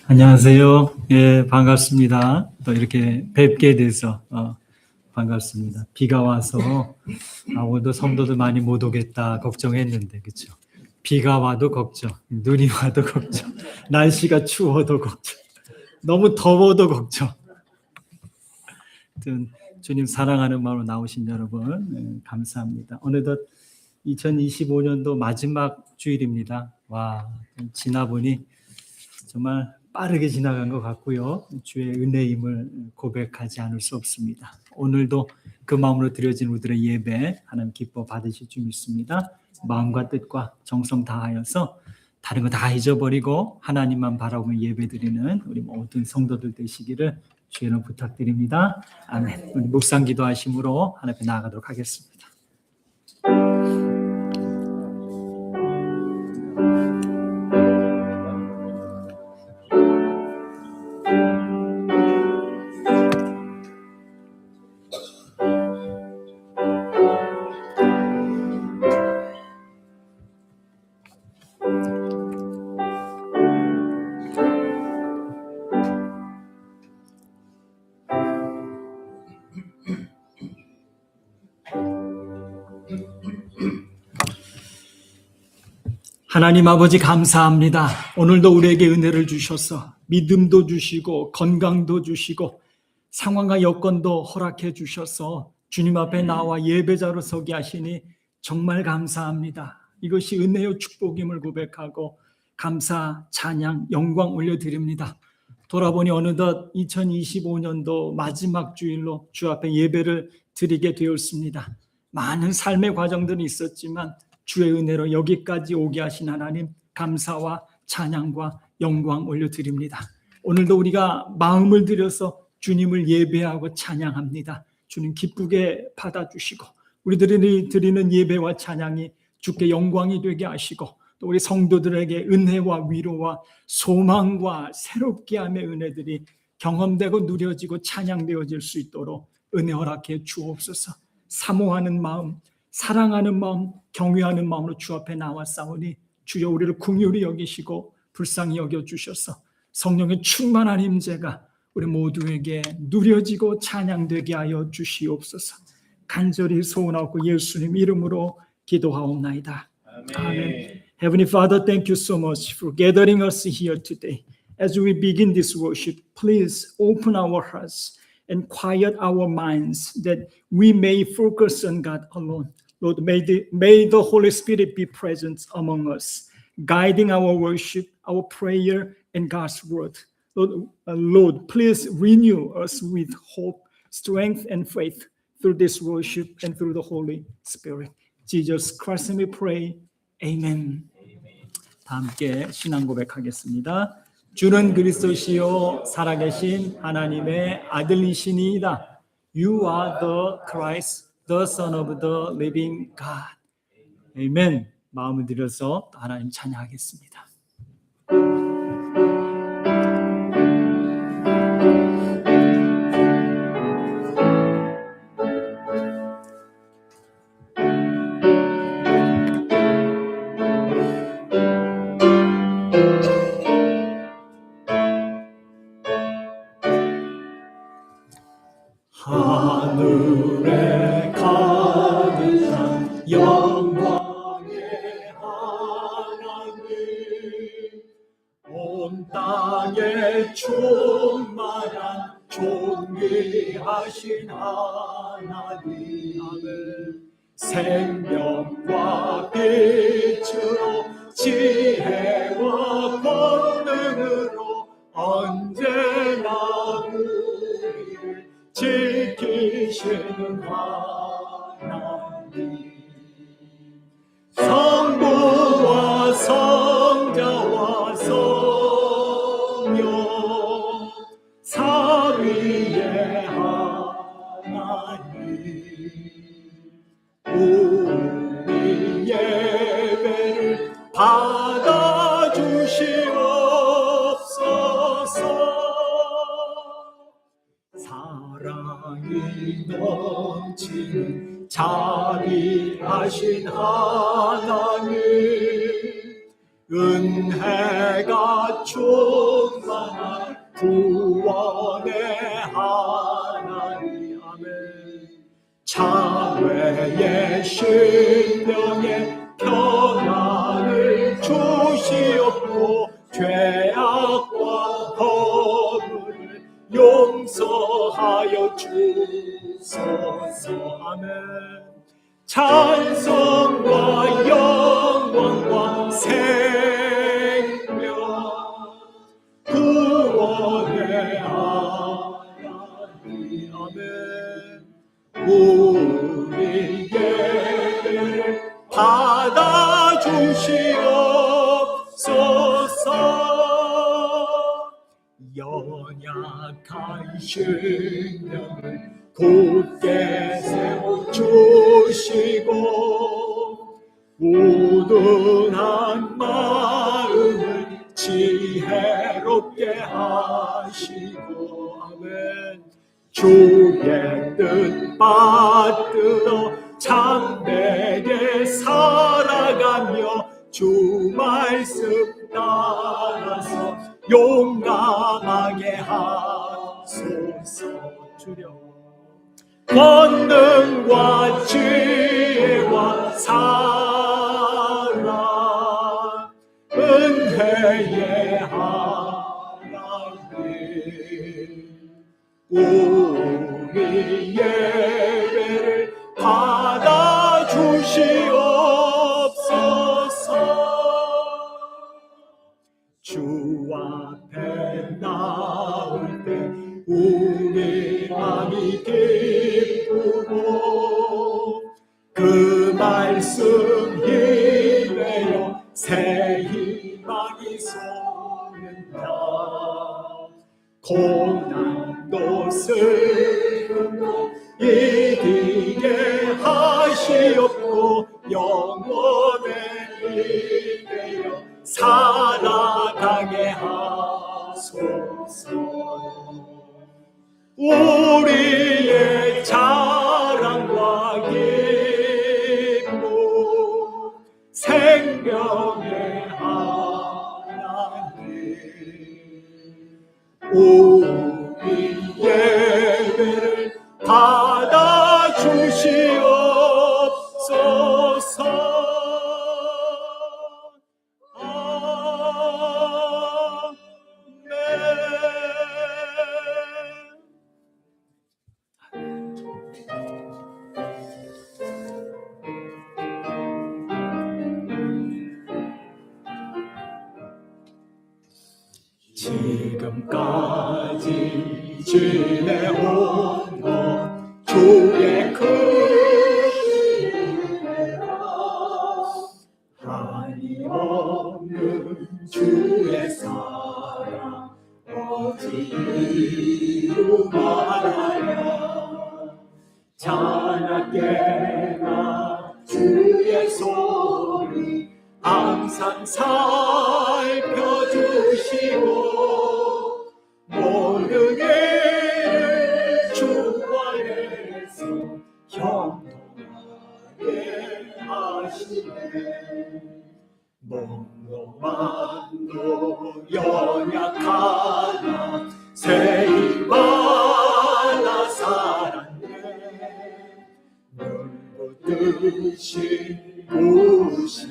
안녕하세요. 예, 반갑습니다. 또 이렇게 뵙게 돼서 반갑습니다. 비가 와서 오늘도 성도들 많이 못 오겠다 걱정했는데, 그렇죠? 비가 와도 걱정, 눈이 와도 걱정, 날씨가 추워도 걱정, 너무 더워도 걱정. 하여튼 주님 사랑하는 마음으로 나오신 여러분, 감사합니다. 어느덧 2025년도 마지막 주일입니다. 와, 지나보니 정말 빠르게 지나간 것 같고요. 주의 은혜임을 고백하지 않을 수 없습니다. 오늘도 그 마음으로 드려진 우리들의 예배 하나님 기뻐 받으실 줄 믿습니다. 마음과 뜻과 정성 다하여서 다른 거 다 잊어버리고 하나님만 바라보며 예배드리는 우리 모든 성도들 되시기를 주의로 부탁드립니다. 아멘. 우리 묵상 기도하심으로 하나님 앞에 나아가도록 하겠습니다. 하나님 아버지 감사합니다. 오늘도 우리에게 은혜를 주셔서 믿음도 주시고 건강도 주시고 상황과 여건도 허락해 주셔서 주님 앞에 나와 예배자로 서게 하시니 정말 감사합니다. 이것이 은혜요 축복임을 고백하고 감사, 찬양, 영광 올려드립니다. 돌아보니 어느덧 2025년도 마지막 주일로 주 앞에 예배를 드리게 되었습니다. 많은 삶의 과정들이 있었지만 주의 은혜로 여기까지 오게 하신 하나님 감사와 찬양과 영광 올려드립니다. 오늘도 우리가 마음을 들여서 주님을 예배하고 찬양합니다. 주님 기쁘게 받아주시고 우리들이 드리는 예배와 찬양이 주께 영광이 되게 하시고 또 우리 성도들에게 은혜와 위로와 소망과 새롭게 함의 은혜들이 경험되고 누려지고 찬양되어질 수 있도록 은혜 허락해 주옵소서. 사모하는 마음, 사랑하는 마음, 경외하는 마음으로 주 앞에 나왔사오니 주여 우리를 긍휼히 여기시고 불쌍히 여겨주셔서 성령의 충만한 임재가 우리 모두에게 누려지고 찬양되게 하여 주시옵소서. 간절히 소원하고 예수님 이름으로 기도하옵나이다. 아멘. Heavenly Father, thank you so much for gathering us here today. As we begin this worship, please open our hearts and quiet our minds that we may focus on God alone. Lord, may the Holy Spirit be present among us, guiding our worship, our prayer, and God's word. Lord, please renew us with hope, strength, and faith through this worship and through the Holy Spirit. Jesus Christ, we pray. Amen. 다 함께 신앙 고백하겠습니다. 주는 그리스도시요 살아계신 하나님의 아들이시니이다. You are the Christ, the Son of the living God. 아멘. 마음을 들여서 하나님 찬양하겠습니다. 하늘에 가득한 영광의 하나님, 온 땅에 충만한 존귀하신 하나님, 생명과 빛으로 지혜와 권능으로 언제나 우리를 지키시는 하나님, 성부와 성자와 성령 삼위의 하나님, 우리 예배를 받아주시옵소서. 사랑이 넘치는 자비하신 하나님, 은혜가 충만한 구원의 하나님, 아멘. 자외의 심령에 평안을 주시옵고 죄악과 허물을 용서하여 주소서. 아멘. 찬송과 영광과 생명 구원의 하나님, 아멘. 우리 예배를 받아주시옵소서. 연약한 심령을 굳게 세워주시고 우둔한 마음을 지혜롭게 하시고 아멘. 주의 뜻 받들어 참되게 살아가며 주 말씀 따라서 용감하게 하소서. 주여 권능과 지혜와 사랑 은혜의 하나님 우리 예배를 받아주시옵소서. 주 앞에 나올 때 우리 마음이 기쁘고 그 말씀 힘내어 새 희망이 솟는다. 고난도 슬픔도 이기게 하시옵고 영원에 이되어 살아가게 하소서. 우리의 자랑과 기쁨 생명의 하나님 우리 예배를 받아주시옵소서. 지금까지 지내온 것 주의 큰 은혜라 한이 없는 주의 사랑 어찌 이루 말하랴. 자나깨나 주의 소리 항상 살펴주시고 모든 일을 주 안에서 형통하게 하시네. 몽롱만도 연약하나 새 힘받아 살았네. 물붓듯이 부으신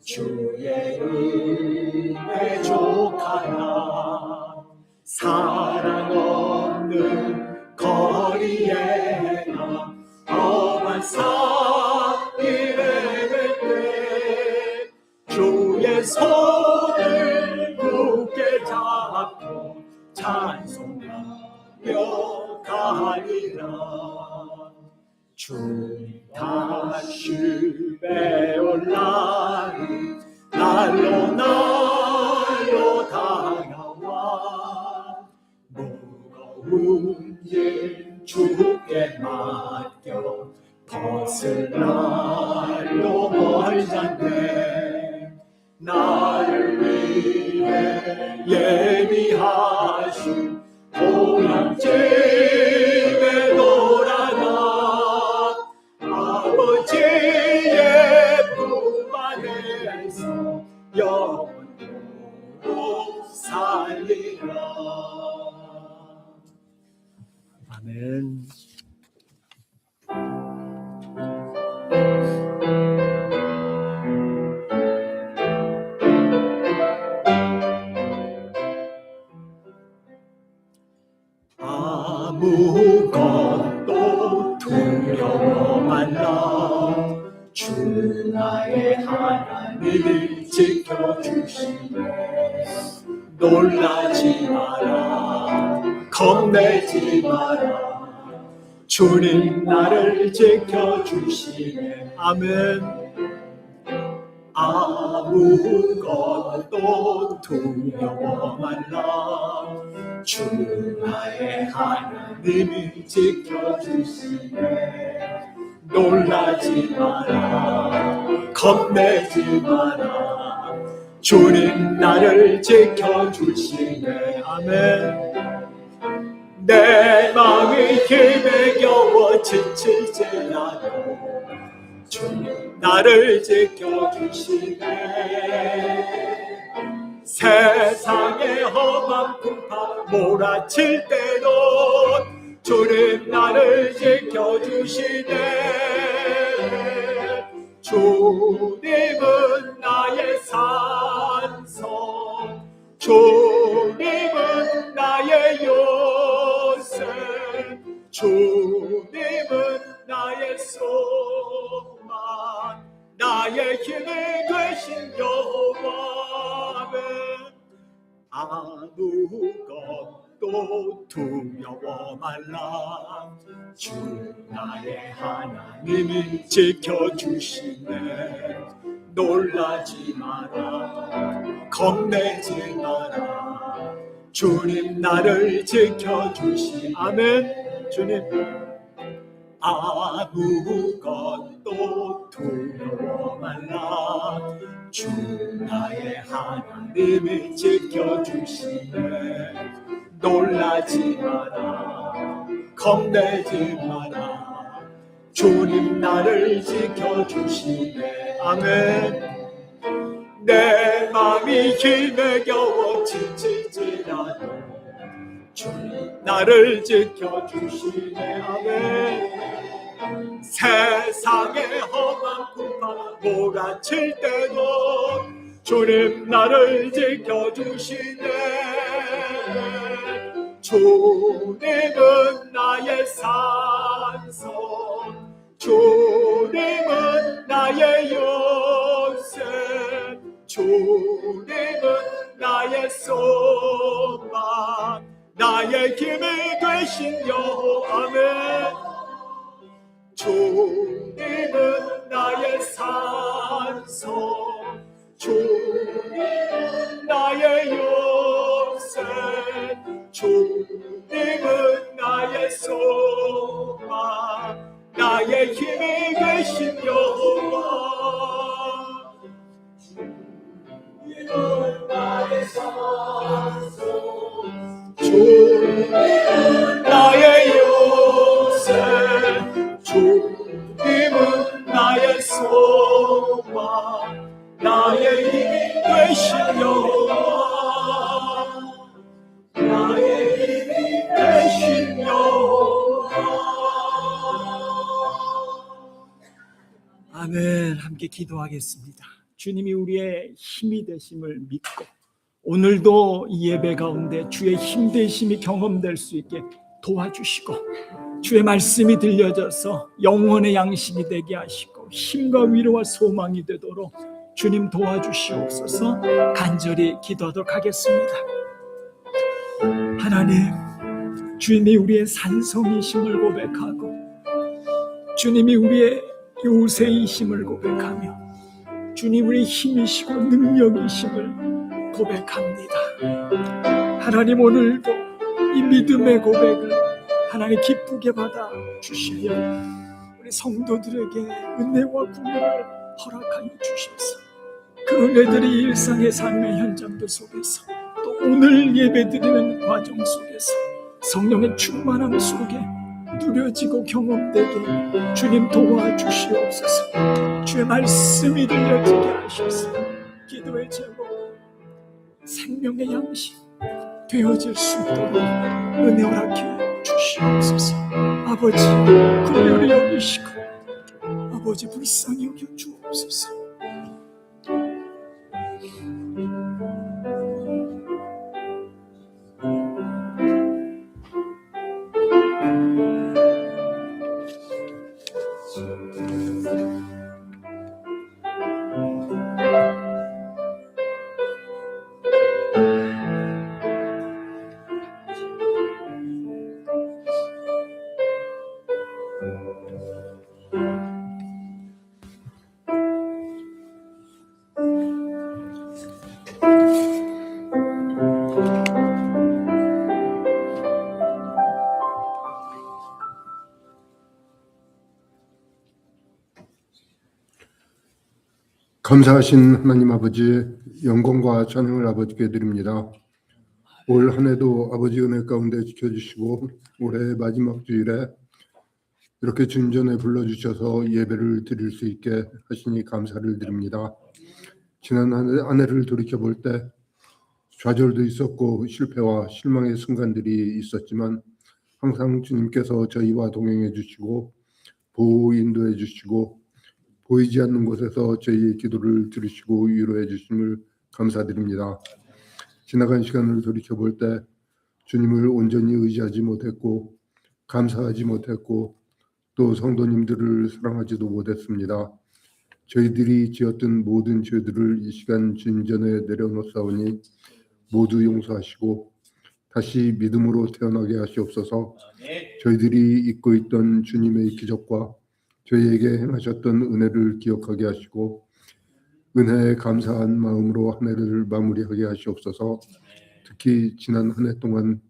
주의 은혜 족하나 사랑 없는 거리에나 험한 산길에 때 주의 손을 굳게 잡고 찬송하며 가리라. 주님 다시에 올라리 날로 날로 다가와 무거운 일 주께 맡겨 벗을 날로 멀잖네. 나를 위해 예비하신 보양집에 돌아가 아버지의 품 안에서 영원토록 살리라. 아멘. 아무것도 두려워 말라. 주 나의 하나님을 지켜주시네. 놀라지 마라, 겁내지 마라. 주님 나를 지켜주시네. 아멘. 아무것도 두려워 말라. 주 나의 하나님이 지켜주시네. 놀라지 마라, 겁내지 마라. 주님 나를 지켜주시네. 아멘. 내 마음이 힘에 겨워 지칠지라도 주님 나를 지켜주시네. 세상의 험한 풍파 몰아칠 때도 주님 나를 지켜주시네. 주님은 나의 산성, 주님은 나의 요새, 주님은 나의 소망, 나의 힘이 되신 여호와는 아무것도 두려워 말라. 주 나의 하나님이 지켜주시네. 놀라지 마라, 겁내지 마라. 주님 나를 지켜주시. 아멘. 주님 아무것도 두려워 말라. 주 나의 하나님이 지켜주시네. 놀라지 마라, 겁내지 마라. 주님 나를 지켜주시네. 아멘. 내 맘이 힘에 겨워 지칠지라도 주님 나를 지켜주시네. 아멘. 세상의 험한 풍파 몰아칠 때도 주님 나를 지켜주시네. 주님은 나의 산성, 주님은 나의 요새, 주님은 나의 소망, 나의 힘이 되신 여호와. 아멘. 주님은 나의 산성, 주님은 나의 요새, 주님은 나의 소망, 나의 힘이 되신 여호와. 주님은 나의 산성, 주님은 나의 요새, 주님은 나의 소망, 나의 힘이 되신 여호와. 나의 힘이 되신 여호와. 아멘. 함께 기도하겠습니다. 주님이 우리의 힘이 되심을 믿고 오늘도 이 예배 가운데 주의 힘 되심이 경험될 수 있게 도와주시고, 주의 말씀이 들려져서 영혼의 양식이 되게 하시고 힘과 위로와 소망이 되도록 주님 도와주시옵소서. 간절히 기도하도록 하겠습니다. 하나님, 주님이 우리의 산성이심을 고백하고 주님이 우리의 요새이심을 고백하며 주님 우리의 힘이시고 능력이심을 고백합니다. 하나님, 오늘도 이 믿음의 고백을 하나님 기쁘게 받아 주시며 우리 성도들에게 은혜와 구원을 허락하여 주셔서 그 은혜들이 일상의 삶의 현장들 속에서 또 오늘 예배드리는 과정 속에서 성령의 충만함 속에 누려지고 경험되게 주님 도와주시옵소서. 주의 말씀이 들려지게 하셔서 기도의 제목 생명의 양식 되어질 수 있도록 은혜 허락해 주시옵소서. 아버지, 긍휼히 여기시고 아버지 불쌍히 여겨 주옵소서. 감사하신 하나님 아버지, 영광과 찬양을 아버지께 드립니다. 올 한 해도 아버지 은혜 가운데 지켜주시고 올해 마지막 주일에 이렇게 주님 전에 불러주셔서 예배를 드릴 수 있게 하시니 감사를 드립니다. 지난 한 해를 돌이켜볼 때 좌절도 있었고 실패와 실망의 순간들이 있었지만 항상 주님께서 저희와 동행해 주시고 보호 인도해 주시고 보이지 않는 곳에서 저희의 기도를 들으시고 위로해 주심을 감사드립니다. 지나간 시간을 돌이켜볼 때 주님을 온전히 의지하지 못했고 감사하지 못했고 또 성도님들을 사랑하지도 못했습니다. 저희들이 지었던 모든 죄들을 이 시간 주님 전에 내려놓사오니 모두 용서하시고 다시 믿음으로 태어나게 하시옵소서. 저희들이 잊고 있던 주님의 기적과 저희에게 행하셨던 은혜를 기억하게 하시고 은혜에 감사한 마음으로 한 해를 마무리하게 하시옵소서. 특히 지난 한 해 동안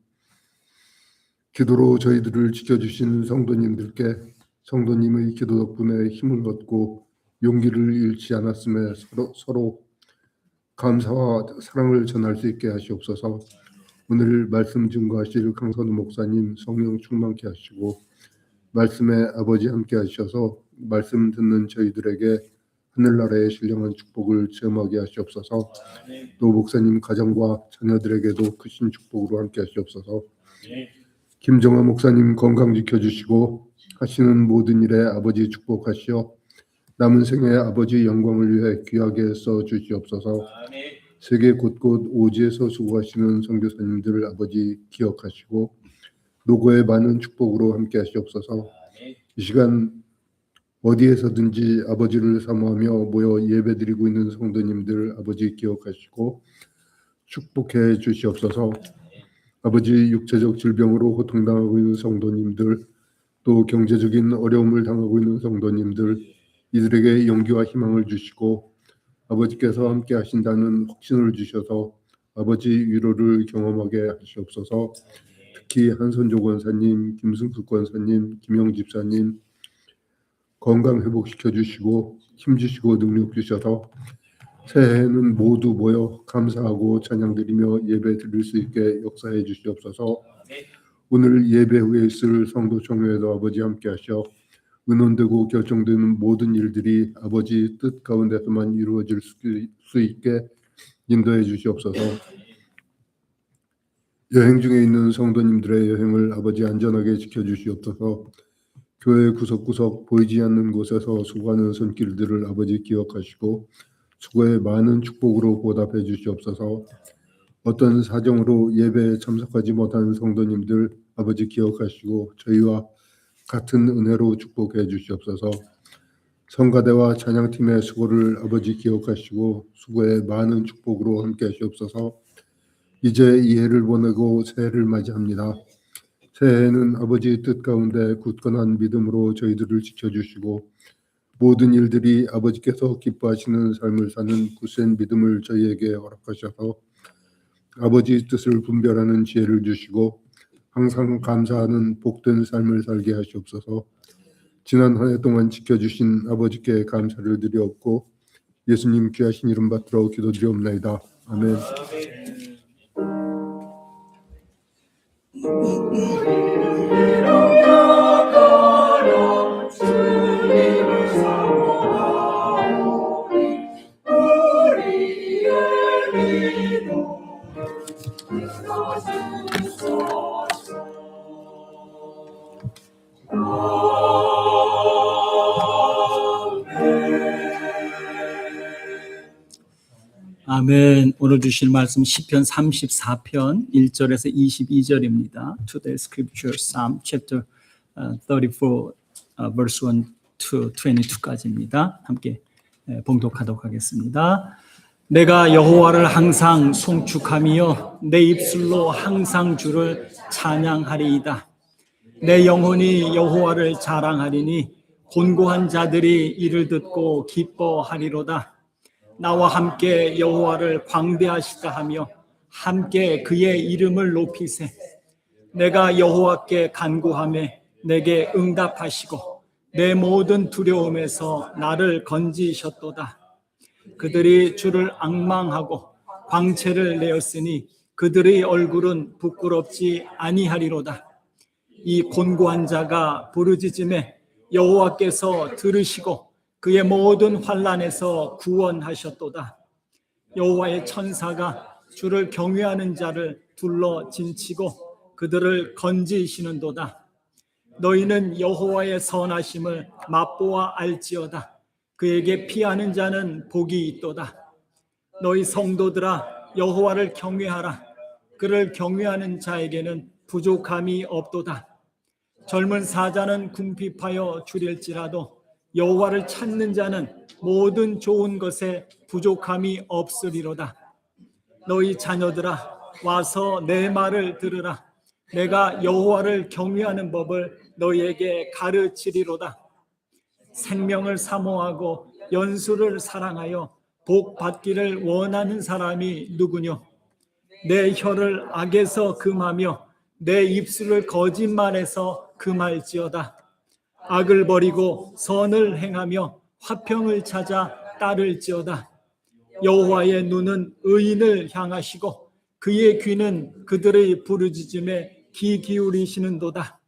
기도로 저희들을 지켜주신 성도님들께 성도님의 기도 덕분에 힘을 얻고 용기를 잃지 않았음에 서로 감사와 사랑을 전할 수 있게 하시옵소서. 오늘 말씀 증거하실 강선우 목사님 성령 충만케 하시고 말씀에 아버지 함께 하셔서 말씀 듣는 저희들에게 하늘나라의 신령한 축복을 체험하게 하시옵소서. 또 목사님 가정과 자녀들에게도 크신 축복으로 함께 하시옵소서. 김정화 목사님 건강 지켜주시고 하시는 모든 일에 아버지 축복하시어 남은 생에 아버지 영광을 위해 귀하게 써주시옵소서. 세계 곳곳 오지에서 수고하시는 선교사님들을 아버지 기억하시고 노고의 많은 축복으로 함께 하시옵소서. 이 시간 어디에서든지 아버지를 사모하며 모여 예배드리고 있는 성도님들 아버지 기억하시고 축복해 주시옵소서. 아버지 육체적 질병으로 고통당하고 있는 성도님들 또 경제적인 어려움을 당하고 있는 성도님들 이들에게 용기와 희망을 주시고 아버지께서 함께 하신다는 확신을 주셔서 아버지 위로를 경험하게 하시옵소서. 특히 한선조 권사님, 김승숙 권사님, 김영 집사님 건강 회복시켜 주시고 힘 주시고 능력 주셔서 새해에는 모두 모여 감사하고 찬양드리며 예배 드릴 수 있게 역사해 주시옵소서. 오늘 예배 후에 있을 성도 총회에도 아버지 함께 하셔 의논되고 결정되는 모든 일들이 아버지 뜻 가운데서만 이루어질 수 있게 인도해 주시옵소서. 여행 중에 있는 성도님들의 여행을 아버지 안전하게 지켜주시옵소서. 교회 구석구석 보이지 않는 곳에서 수고하는 손길들을 아버지 기억하시고 수고의 많은 축복으로 보답해 주시옵소서. 어떤 사정으로 예배에 참석하지 못한 성도님들 아버지 기억하시고 저희와 같은 은혜로 축복해 주시옵소서. 성가대와 찬양팀의 수고를 아버지 기억하시고 수고의 많은 축복으로 함께 하시옵소서. 이제 이 해를 보내고 새해를 맞이합니다. 새해에는 아버지 뜻 가운데 굳건한 믿음으로 저희들을 지켜주시고 모든 일들이 아버지께서 기뻐하시는 삶을 사는 굳센 믿음을 저희에게 허락하셔서 아버지 뜻을 분별하는 지혜를 주시고 항상 감사하는 복된 삶을 살게 하시옵소서. 지난 한 해 동안 지켜주신 아버지께 감사를 드리옵고 예수님 귀하신 이름 받들어 기도드리옵나이다. 아멘. 아멘. 오늘 주실 말씀 시편 34편 1절에서 22절입니다. Today's scripture Psalm chapter 34 verse 1 to 22까지입니다. 함께 봉독하도록 하겠습니다. 내가 여호와를 항상 송축하며 내 입술로 항상 주를 찬양하리이다. 내 영혼이 여호와를 자랑하리니 곤고한 자들이 이를 듣고 기뻐하리로다. 나와 함께 여호와를 광대하시다 하며 함께 그의 이름을 높이세. 내가 여호와께 간구하며 내게 응답하시고 내 모든 두려움에서 나를 건지셨도다. 그들이 주를 앙망하고 광채를 내었으니 그들의 얼굴은 부끄럽지 아니하리로다. 이 곤고한 자가 부르짖음에 여호와께서 들으시고 그의 모든 환난에서 구원하셨도다. 여호와의 천사가 주를 경외하는 자를 둘러 진치고 그들을 건지시는도다. 너희는 여호와의 선하심을 맛보아 알지어다. 그에게 피하는 자는 복이 있도다. 너희 성도들아, 여호와를 경외하라. 그를 경외하는 자에게는 부족함이 없도다. 젊은 사자는 궁핍하여 주릴지라도 여호와를 찾는 자는 모든 좋은 것에 부족함이 없으리로다. 너희 자녀들아, 와서 내 말을 들으라. 내가 여호와를 경외하는 법을 너희에게 가르치리로다. 생명을 사모하고 연수를 사랑하여 복 받기를 원하는 사람이 누구뇨? 내 혀를 악에서 금하며 내 입술을 거짓말에서 금할지어다. 악을 버리고 선을 행하며 화평을 찾아 따를지어다. 여호와의 눈은 의인을 향하시고 그의 귀는 그들의 부르짖음에 귀 기울이시는도다.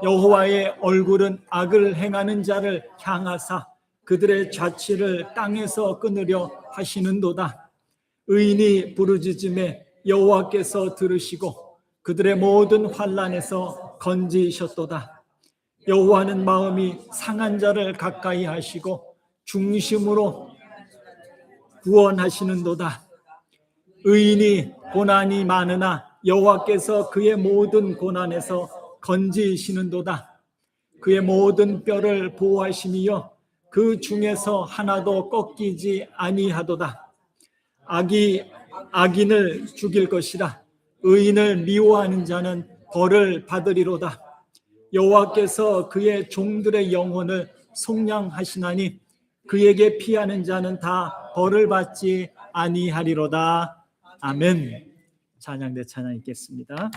여호와의 얼굴은 악을 행하는 자를 향하사 그들의 자취를 땅에서 끊으려 하시는도다. 의인이 부르짖음에 여호와께서 들으시고 그들의 모든 환난에서 건지셨도다. 여호와는 마음이 상한 자를 가까이 하시고 중심으로 구원하시는도다. 의인이 고난이 많으나 여호와께서 그의 모든 고난에서 건지시는도다. 그의 모든 뼈를 보호하시며 그 중에서 하나도 꺾이지 아니하도다. 악인을 죽일 것이라. 의인을 미워하는 자는 벌을 받으리로다. 여호와께서 그의 종들의 영혼을 속량하시나니 그에게 피하는 자는 다 벌을 받지 아니하리로다. 아멘. 찬양 대 찬양 읽겠습니다.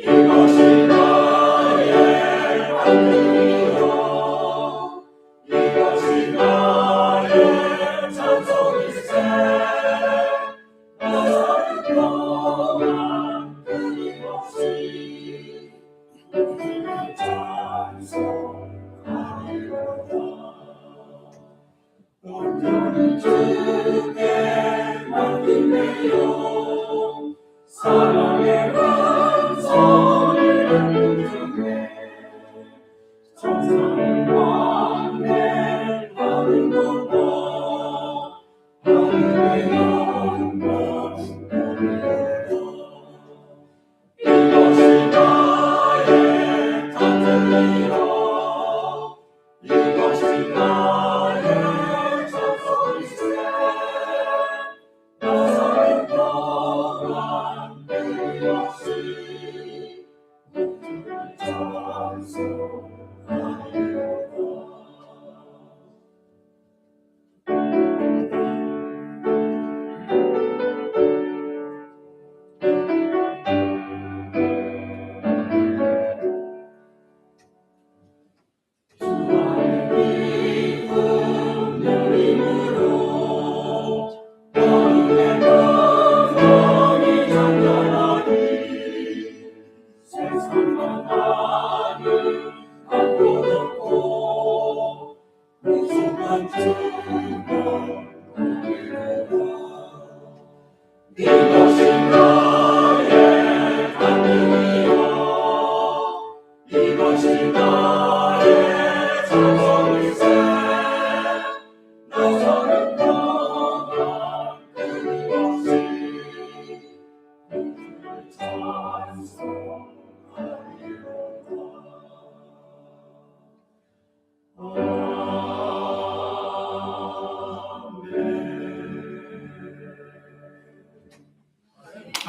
이것이 나의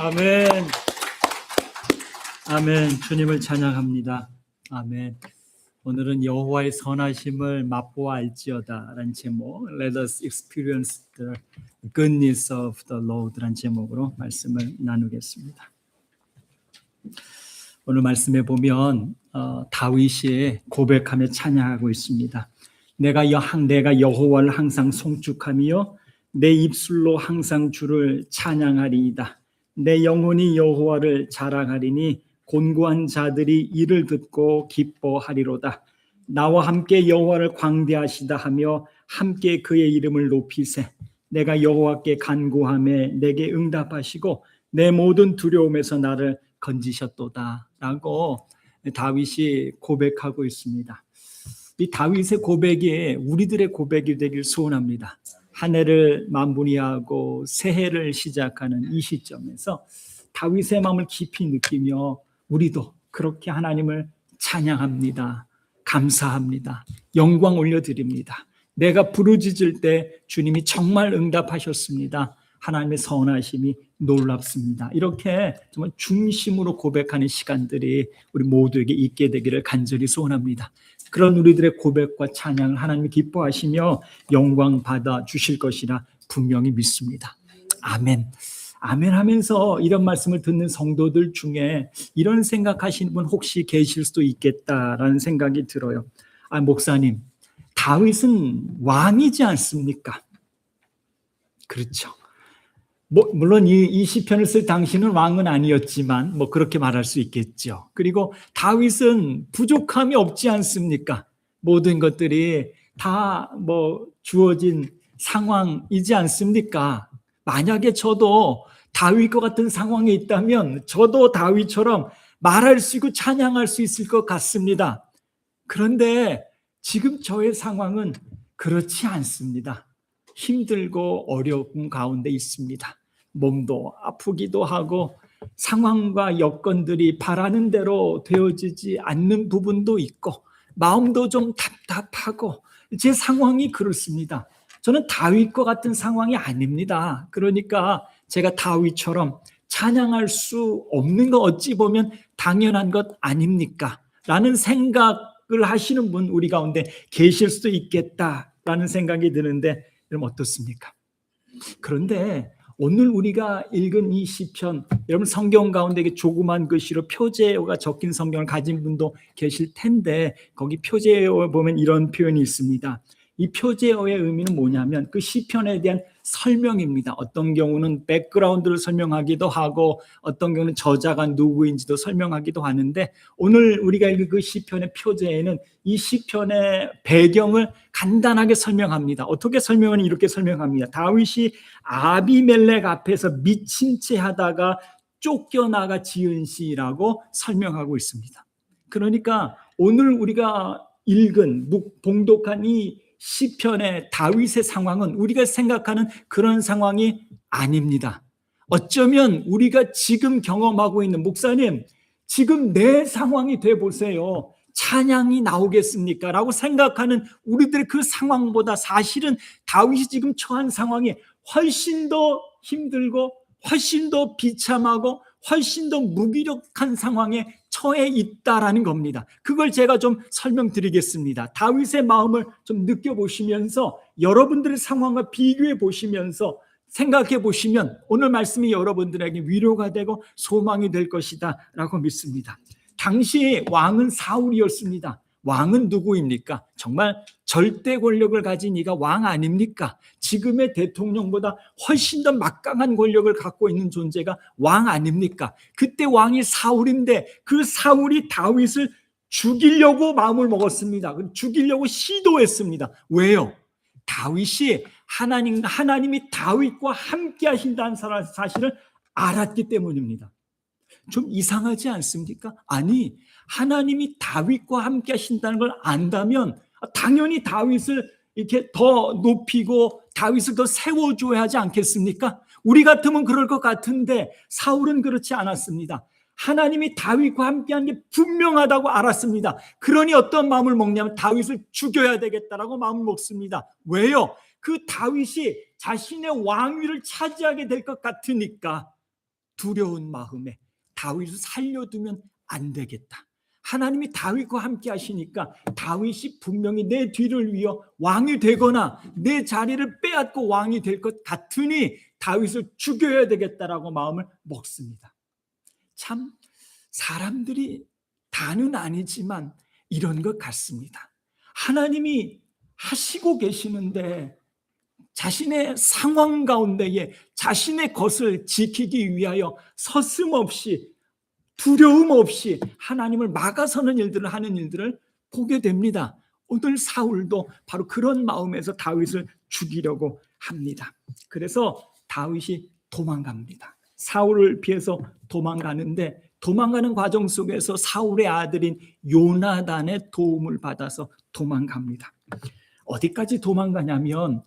아멘. 아멘. 주님을 찬양합니다. 아멘. 오늘은 여호와의 선하심을 맛보아 알지어다라는 제목, Let us experience the goodness of the Lord라는 제목으로 말씀을 나누겠습니다. 오늘 말씀에 보면 다윗이 고백하며 찬양하고 있습니다. 내가 여호와를 항상 송축하며 내 입술로 항상 주를 찬양하리이다. 내 영혼이 여호와를 자랑하리니 곤고한 자들이 이를 듣고 기뻐하리로다. 나와 함께 여호와를 광대하시다 하며 함께 그의 이름을 높이세. 내가 여호와께 간구하매 내게 응답하시고 내 모든 두려움에서 나를 건지셨도다 라고 다윗이 고백하고 있습니다. 이 다윗의 고백이 우리들의 고백이 되길 소원합니다. 한 해를 마무리하고 새해를 시작하는 이 시점에서 다윗의 마음을 깊이 느끼며 우리도 그렇게 하나님을 찬양합니다. 감사합니다. 영광 올려드립니다. 내가 부르짖을 때 주님이 정말 응답하셨습니다. 하나님의 선하심이 놀랍습니다. 이렇게 정말 중심으로 고백하는 시간들이 우리 모두에게 있게 되기를 간절히 소원합니다. 그런 우리들의 고백과 찬양을 하나님이 기뻐하시며 영광 받아 주실 것이라 분명히 믿습니다. 아멘. 아멘 하면서 이런 말씀을 듣는 성도들 중에 이런 생각하시는 분 혹시 계실 수도 있겠다라는 생각이 들어요. 목사님, 다윗은 왕이지 않습니까? 그렇죠. 물론 이 시편을 쓸 당시는 왕은 아니었지만 그렇게 말할 수 있겠죠. 그리고 다윗은 부족함이 없지 않습니까? 모든 것들이 다 주어진 상황이지 않습니까? 만약에 저도 다윗과 같은 상황에 있다면 저도 다윗처럼 말할 수 있고 찬양할 수 있을 것 같습니다. 그런데 지금 저의 상황은 그렇지 않습니다. 힘들고 어려움 가운데 있습니다. 몸도 아프기도 하고 상황과 여건들이 바라는 대로 되어지지 않는 부분도 있고 마음도 좀 답답하고 제 상황이 그렇습니다. 저는 다윗과 같은 상황이 아닙니다. 그러니까 제가 다윗처럼 찬양할 수 없는 거 어찌 보면 당연한 것 아닙니까? 라는 생각을 하시는 분 우리 가운데 계실 수도 있겠다라는 생각이 드는데 여러분 어떻습니까? 그런데 오늘 우리가 읽은 이 시편, 여러분 성경 가운데 조그만 글씨로 표제어가 적힌 성경을 가진 분도 계실 텐데 거기 표제어에 보면 이런 표현이 있습니다. 이 표제어의 의미는 뭐냐면 그 시편에 대한 설명입니다. 어떤 경우는 백그라운드를 설명하기도 하고 어떤 경우는 저자가 누구인지도 설명하기도 하는데 오늘 우리가 읽은 그 시편의 표제에는 이 시편의 배경을 간단하게 설명합니다. 어떻게 설명하는 이렇게 설명합니다. 다윗이 아비멜렉 앞에서 미친 채 하다가 쫓겨나가 지은 시라고 설명하고 있습니다. 그러니까 오늘 우리가 읽은 봉독한 이 시편의 다윗의 상황은 우리가 생각하는 그런 상황이 아닙니다. 어쩌면 우리가 지금 경험하고 있는 목사님, 지금 내 상황이 돼 보세요. 찬양이 나오겠습니까? 라고 생각하는 우리들의 그 상황보다 사실은 다윗이 지금 처한 상황이 훨씬 더 힘들고 훨씬 더 비참하고 훨씬 더 무기력한 상황에 처해 있다라는 겁니다. 그걸 제가 좀 설명드리겠습니다. 다윗의 마음을 좀 느껴보시면서 여러분들의 상황과 비교해 보시면서 생각해 보시면 오늘 말씀이 여러분들에게 위로가 되고 소망이 될 것이다 라고 믿습니다. 당시 왕은 사울이었습니다. 왕은 누구입니까? 정말 절대 권력을 가진 이가 왕 아닙니까? 지금의 대통령보다 훨씬 더 막강한 권력을 갖고 있는 존재가 왕 아닙니까? 그때 왕이 사울인데 그 사울이 다윗을 죽이려고 마음을 먹었습니다. 죽이려고 시도했습니다. 왜요? 다윗이 하나님이 다윗과 함께 하신다는 사실을 알았기 때문입니다. 좀 이상하지 않습니까? 아니, 하나님이 다윗과 함께 하신다는 걸 안다면 당연히 다윗을 이렇게 더 높이고 다윗을 더 세워줘야 하지 않겠습니까? 우리 같으면 그럴 것 같은데 사울은 그렇지 않았습니다. 하나님이 다윗과 함께하는 게 분명하다고 알았습니다. 그러니 어떤 마음을 먹냐면 다윗을 죽여야 되겠다라고 마음을 먹습니다. 왜요? 그 다윗이 자신의 왕위를 차지하게 될 것 같으니까. 두려운 마음에 다윗을 살려두면 안 되겠다. 하나님이 다윗과 함께 하시니까 다윗이 분명히 내 뒤를 이어 왕이 되거나 내 자리를 빼앗고 왕이 될 것 같으니 다윗을 죽여야 되겠다라고 마음을 먹습니다. 참 사람들이 다는 아니지만 이런 것 같습니다. 하나님이 하시고 계시는데 자신의 상황 가운데에 자신의 것을 지키기 위하여 서슴없이 두려움 없이 하나님을 막아서는 일들을 하는 일들을 보게 됩니다. 오늘 사울도 바로 그런 마음에서 다윗을 죽이려고 합니다. 그래서 다윗이 도망갑니다. 사울을 피해서 도망가는데 도망가는 과정 속에서 사울의 아들인 요나단의 도움을 받아서 도망갑니다. 어디까지 도망가냐면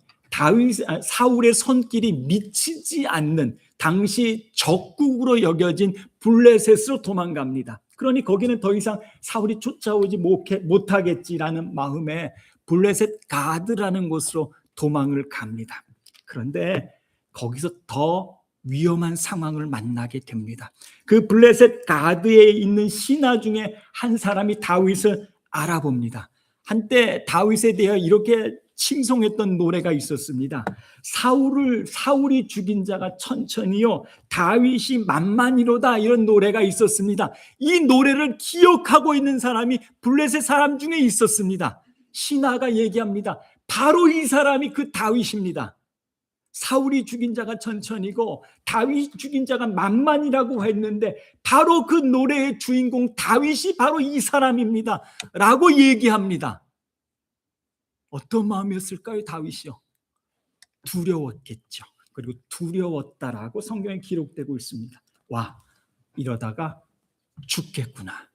사울의 손길이 미치지 않는 당시 적국으로 여겨진 블레셋으로 도망갑니다. 그러니 거기는 더 이상 사울이 쫓아오지 못하겠지라는 마음에 블레셋 가드라는 곳으로 도망을 갑니다. 그런데 거기서 더 위험한 상황을 만나게 됩니다. 그 블레셋 가드에 있는 신하 중에 한 사람이 다윗을 알아봅니다. 한때 다윗에 대해 이렇게 칭송했던 노래가 있었습니다. 사울이 죽인 자가 천천히요 다윗이 만만이로다, 이런 노래가 있었습니다. 이 노래를 기억하고 있는 사람이 블레셋 사람 중에 있었습니다. 신하가 얘기합니다. 바로 이 사람이 그 다윗입니다. 사울이 죽인 자가 천천히고 다윗이 죽인 자가 만만이라고 했는데 바로 그 노래의 주인공 다윗이 바로 이 사람입니다 라고 얘기합니다. 어떤 마음이었을까요? 다윗이요, 두려웠겠죠. 그리고 두려웠다라고 성경에 기록되고 있습니다. 와, 이러다가 죽겠구나.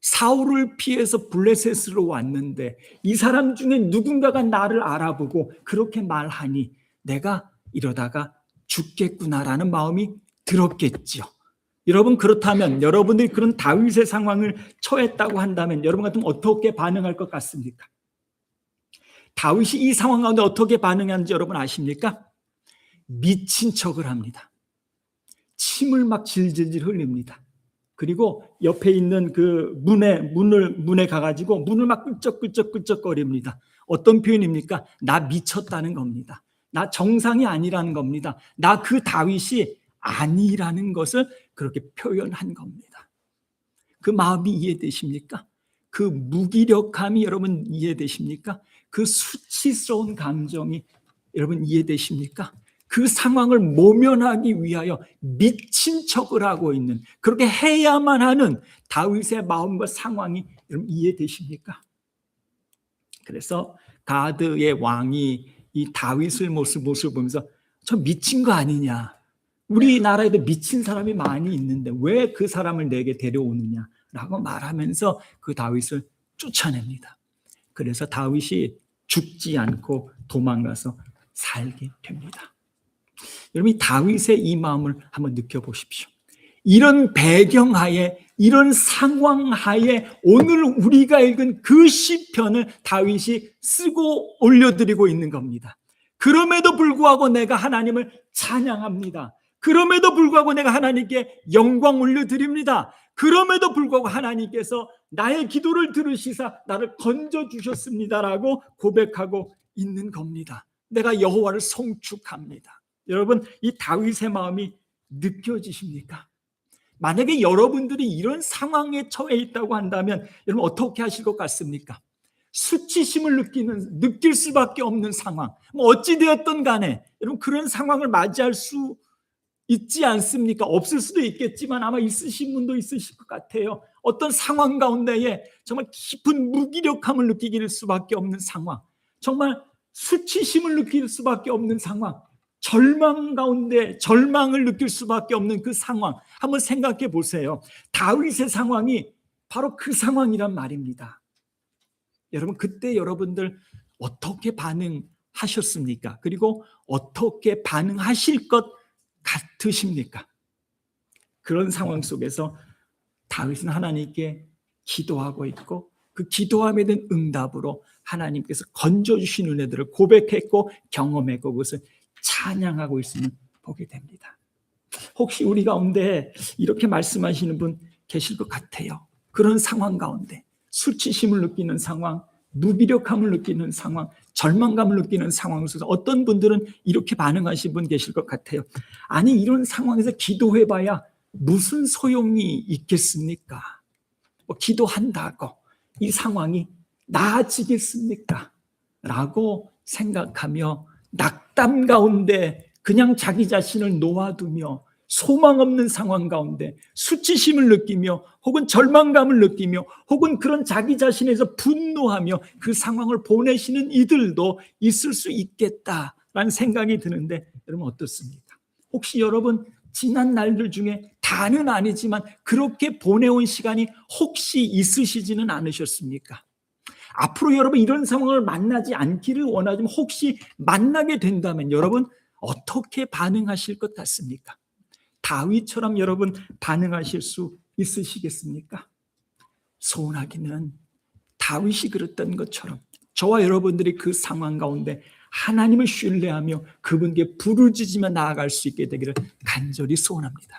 사울을 피해서 블레셋으로 왔는데 이 사람 중에 누군가가 나를 알아보고 그렇게 말하니 내가 이러다가 죽겠구나라는 마음이 들었겠죠. 여러분, 그렇다면 여러분들이 그런 다윗의 상황을 처했다고 한다면 여러분 같으면 어떻게 반응할 것 같습니까? 다윗이 이 상황 가운데 어떻게 반응하는지 여러분 아십니까? 미친 척을 합니다. 침을 막 질질질 흘립니다. 그리고 옆에 있는 그 문에 가가지고 문을 막 끄적끄적거립니다. 어떤 표현입니까? 나 미쳤다는 겁니다. 나 정상이 아니라는 겁니다. 나 그 다윗이 아니라는 것을 그렇게 표현한 겁니다. 그 마음이 이해되십니까? 그 무기력함이 여러분 이해되십니까? 그 수치스러운 감정이 여러분 이해되십니까? 그 상황을 모면하기 위하여 미친 척을 하고 있는, 그렇게 해야만 하는 다윗의 마음과 상황이 여러분 이해되십니까? 그래서 가드의 왕이 이 다윗의 모습을 보면서 저 미친 거 아니냐, 우리나라에도 미친 사람이 많이 있는데 왜 그 사람을 내게 데려오느냐 라고 말하면서 그 다윗을 쫓아냅니다. 그래서 다윗이 죽지 않고 도망가서 살게 됩니다. 여러분, 이 다윗의 이 마음을 한번 느껴보십시오. 이런 배경하에, 이런 상황하에 오늘 우리가 읽은 그 시편을 다윗이 쓰고 올려드리고 있는 겁니다. 그럼에도 불구하고 내가 하나님을 찬양합니다. 그럼에도 불구하고 내가 하나님께 영광 올려드립니다. 그럼에도 불구하고 하나님께서 나의 기도를 들으시사 나를 건져주셨습니다라고 고백하고 있는 겁니다. 내가 여호와를 송축합니다. 여러분, 이 다윗의 마음이 느껴지십니까? 만약에 여러분들이 이런 상황에 처해 있다고 한다면 여러분 어떻게 하실 것 같습니까? 수치심을 느낄 수밖에 없는 상황, 어찌되었든 간에 여러분 그런 상황을 맞이할 수 있지 않습니까? 없을 수도 있겠지만 아마 있으신 분도 있으실 것 같아요. 어떤 상황 가운데에 정말 깊은 무기력함을 느끼길 수밖에 없는 상황, 정말 수치심을 느낄 수밖에 없는 상황, 절망 가운데 절망을 느낄 수밖에 없는 그 상황, 한번 생각해 보세요. 다윗의 상황이 바로 그 상황이란 말입니다. 여러분, 그때 여러분들 어떻게 반응하셨습니까? 그리고 어떻게 반응하실 것 같으십니까? 그런 상황 속에서 다윗은 하나님께 기도하고 있고 그 기도함에 대한 응답으로 하나님께서 건져주신 은혜들을 고백했고 경험했고 그것을 찬양하고 있음을 보게 됩니다. 혹시 우리 가운데 이렇게 말씀하시는 분 계실 것 같아요. 그런 상황 가운데 수치심을 느끼는 상황, 무기력함을 느끼는 상황, 절망감을 느끼는 상황 속에서 어떤 분들은 이렇게 반응하신 분 계실 것 같아요. 아니, 이런 상황에서 기도해봐야 무슨 소용이 있겠습니까? 뭐 기도한다고 이 상황이 나아지겠습니까? 라고 생각하며 낙담 가운데 그냥 자기 자신을 놓아두며 소망 없는 상황 가운데 수치심을 느끼며 혹은 절망감을 느끼며 혹은 그런 자기 자신에서 분노하며 그 상황을 보내시는 이들도 있을 수 있겠다라는 생각이 드는데, 여러분 어떻습니까? 혹시 여러분 지난 날들 중에 다는 아니지만 그렇게 보내온 시간이 혹시 있으시지는 않으셨습니까? 앞으로 여러분 이런 상황을 만나지 않기를 원하지만 혹시 만나게 된다면 여러분 어떻게 반응하실 것 같습니까? 다윗처럼 여러분 반응하실 수 있으시겠습니까? 소원하기는 다윗이 그랬던 것처럼 저와 여러분들이 그 상황 가운데 하나님을 신뢰하며 그분께 부르짖으며 나아갈 수 있게 되기를 간절히 소원합니다.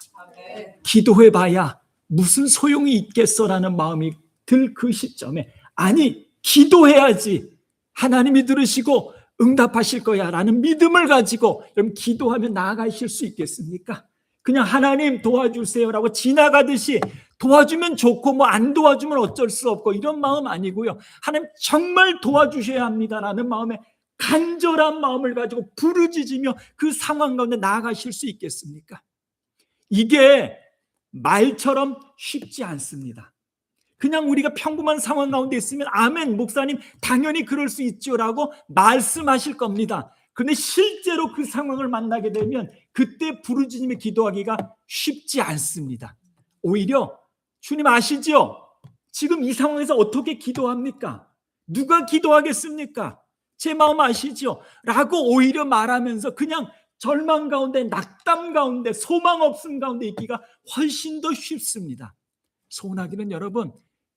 기도해봐야 무슨 소용이 있겠어라는 마음이 들 그 시점에, 아니 기도해야지 하나님이 들으시고 응답하실 거야 라는 믿음을 가지고 여러분 기도하며 나아가실 수 있겠습니까? 그냥 하나님 도와주세요 라고 지나가듯이 도와주면 좋고 뭐 안 도와주면 어쩔 수 없고 이런 마음 아니고요. 하나님 정말 도와주셔야 합니다라는 마음에 간절한 마음을 가지고 부르짖으며 그 상황 가운데 나아가실 수 있겠습니까? 이게 말처럼 쉽지 않습니다. 그냥 우리가 평범한 상황 가운데 있으면 아멘 목사님 당연히 그럴 수 있죠 라고 말씀하실 겁니다. 그런데 실제로 그 상황을 만나게 되면 그때 부르짖으며 기도하기가 쉽지 않습니다. 오히려 주님 아시죠? 지금 이 상황에서 어떻게 기도합니까? 누가 기도하겠습니까? 제 마음 아시죠? 라고 오히려 말하면서 그냥 절망 가운데 낙담 가운데 소망 없음 가운데 있기가 훨씬 더 쉽습니다. 소원하기는 여러분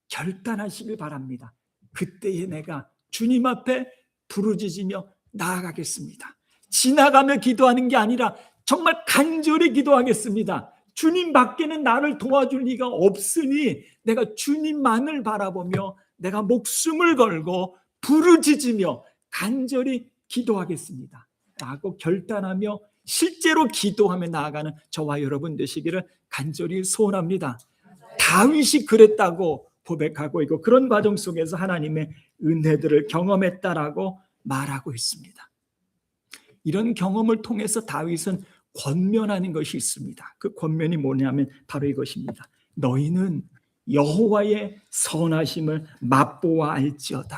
결단하시길 바랍니다. 그때에 내가 주님 앞에 부르짖으며 나아가겠습니다. 지나가며 기도하는 게 아니라 정말 간절히 기도하겠습니다. 주님 밖에는 나를 도와줄 리가 없으니 내가 주님만을 바라보며 내가 목숨을 걸고 부르짖으며 간절히 기도하겠습니다 라고 결단하며 실제로 기도하며 나아가는 저와 여러분 되시기를 간절히 소원합니다. 다윗이 그랬다고 고백하고 있고 그런 과정 속에서 하나님의 은혜들을 경험했다라고 말하고 있습니다. 이런 경험을 통해서 다윗은 권면하는 것이 있습니다. 그 권면이 뭐냐면 바로 이것입니다. 너희는 여호와의 선하심을 맛보아 알지어다.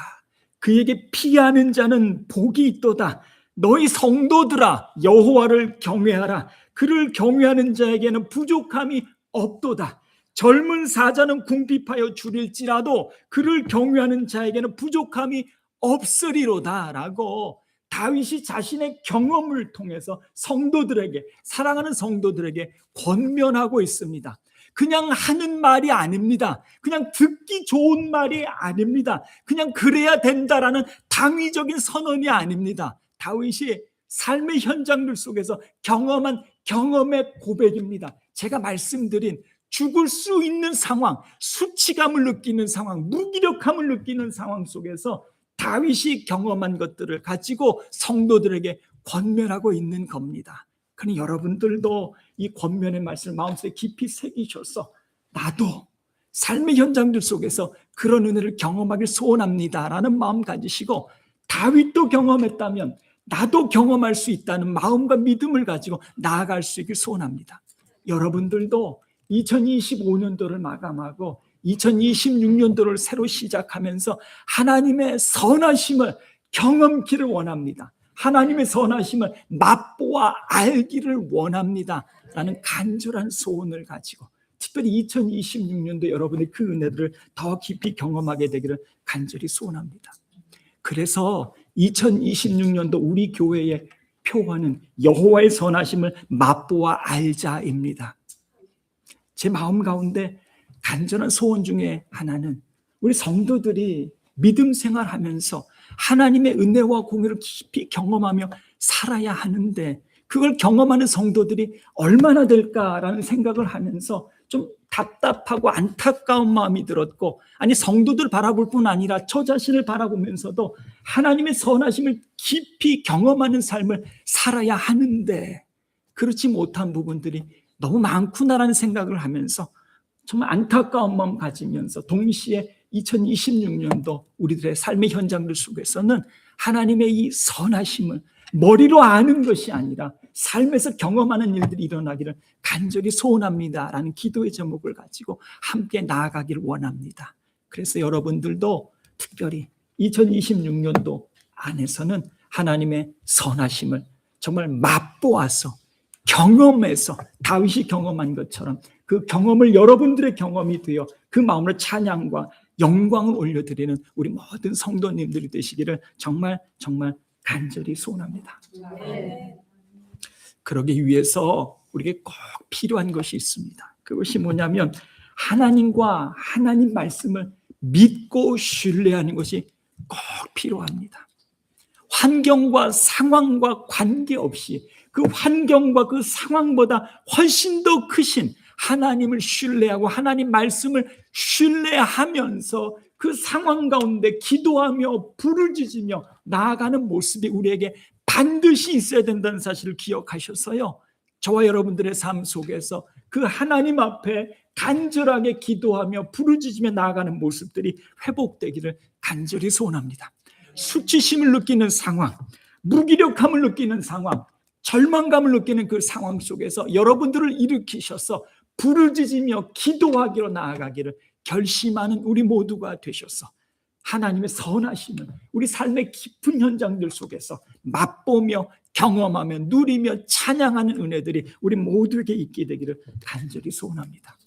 그에게 피하는 자는 복이 있도다. 너희 성도들아 여호와를 경외하라. 그를 경외하는 자에게는 부족함이 없도다. 젊은 사자는 궁핍하여 줄일지라도 그를 경외하는 자에게는 부족함이 없으리로다 라고 다윗이 자신의 경험을 통해서 성도들에게, 사랑하는 성도들에게 권면하고 있습니다. 그냥 하는 말이 아닙니다. 그냥 듣기 좋은 말이 아닙니다. 그냥 그래야 된다라는 당위적인 선언이 아닙니다. 다윗이 삶의 현장들 속에서 경험한 경험의 고백입니다. 제가 말씀드린 죽을 수 있는 상황, 수치감을 느끼는 상황, 무기력함을 느끼는 상황 속에서 다윗이 경험한 것들을 가지고 성도들에게 권면하고 있는 겁니다. 그러니 여러분들도 이 권면의 말씀을 마음속에 깊이 새기셔서 나도 삶의 현장들 속에서 그런 은혜를 경험하길 소원합니다 라는 마음 가지시고, 다윗도 경험했다면 나도 경험할 수 있다는 마음과 믿음을 가지고 나아갈 수 있길 소원합니다. 여러분들도 2025년도를 마감하고 2026년도를 새로 시작하면서 하나님의 선하심을 경험키를 원합니다. 하나님의 선하심을 맛보아 알기를 원합니다 라는 간절한 소원을 가지고 특별히 2026년도 여러분이 그 은혜들을 더 깊이 경험하게 되기를 간절히 소원합니다. 그래서 2026년도 우리 교회의 표어는 여호와의 선하심을 맛보아 알자입니다. 제 마음 가운데 간절한 소원 중에 하나는 우리 성도들이 믿음 생활하면서 하나님의 은혜와 공의를 깊이 경험하며 살아야 하는데 그걸 경험하는 성도들이 얼마나 될까라는 생각을 하면서 좀 답답하고 안타까운 마음이 들었고, 아니 성도들 바라볼 뿐 아니라 저 자신을 바라보면서도 하나님의 선하심을 깊이 경험하는 삶을 살아야 하는데 그렇지 못한 부분들이 너무 많구나라는 생각을 하면서 정말 안타까운 마음 가지면서, 동시에 2026년도 우리들의 삶의 현장들 속에서는 하나님의 이 선하심을 머리로 아는 것이 아니라 삶에서 경험하는 일들이 일어나기를 간절히 소원합니다라는 기도의 제목을 가지고 함께 나아가기를 원합니다. 그래서 여러분들도 특별히 2026년도 안에서는 하나님의 선하심을 정말 맛보아서 경험해서, 다윗이 경험한 것처럼 그 경험을 여러분들의 경험이 되어 그 마음으로 찬양과 영광을 올려드리는 우리 모든 성도님들이 되시기를 정말 간절히 소원합니다. 그러기 위해서 우리에게 꼭 필요한 것이 있습니다. 그것이 뭐냐면 하나님과 하나님 말씀을 믿고 신뢰하는 것이 꼭 필요합니다. 환경과 상황과 관계없이 그 환경과 그 상황보다 훨씬 더 크신 하나님을 신뢰하고 하나님 말씀을 신뢰하면서 그 상황 가운데 기도하며 부르짖으며 나아가는 모습이 우리에게 반드시 있어야 된다는 사실을 기억하셔서요, 저와 여러분들의 삶 속에서 그 하나님 앞에 간절하게 기도하며 부르짖으며 나아가는 모습들이 회복되기를 간절히 소원합니다. 수치심을 느끼는 상황, 무기력함을 느끼는 상황, 절망감을 느끼는 그 상황 속에서 여러분들을 일으키셔서 부르짖으며 기도하기로 나아가기를 결심하는 우리 모두가 되셔서 하나님의 선하심을 우리 삶의 깊은 현장들 속에서 맛보며 경험하며 누리며 찬양하는 은혜들이 우리 모두에게 있게 되기를 간절히 소원합니다.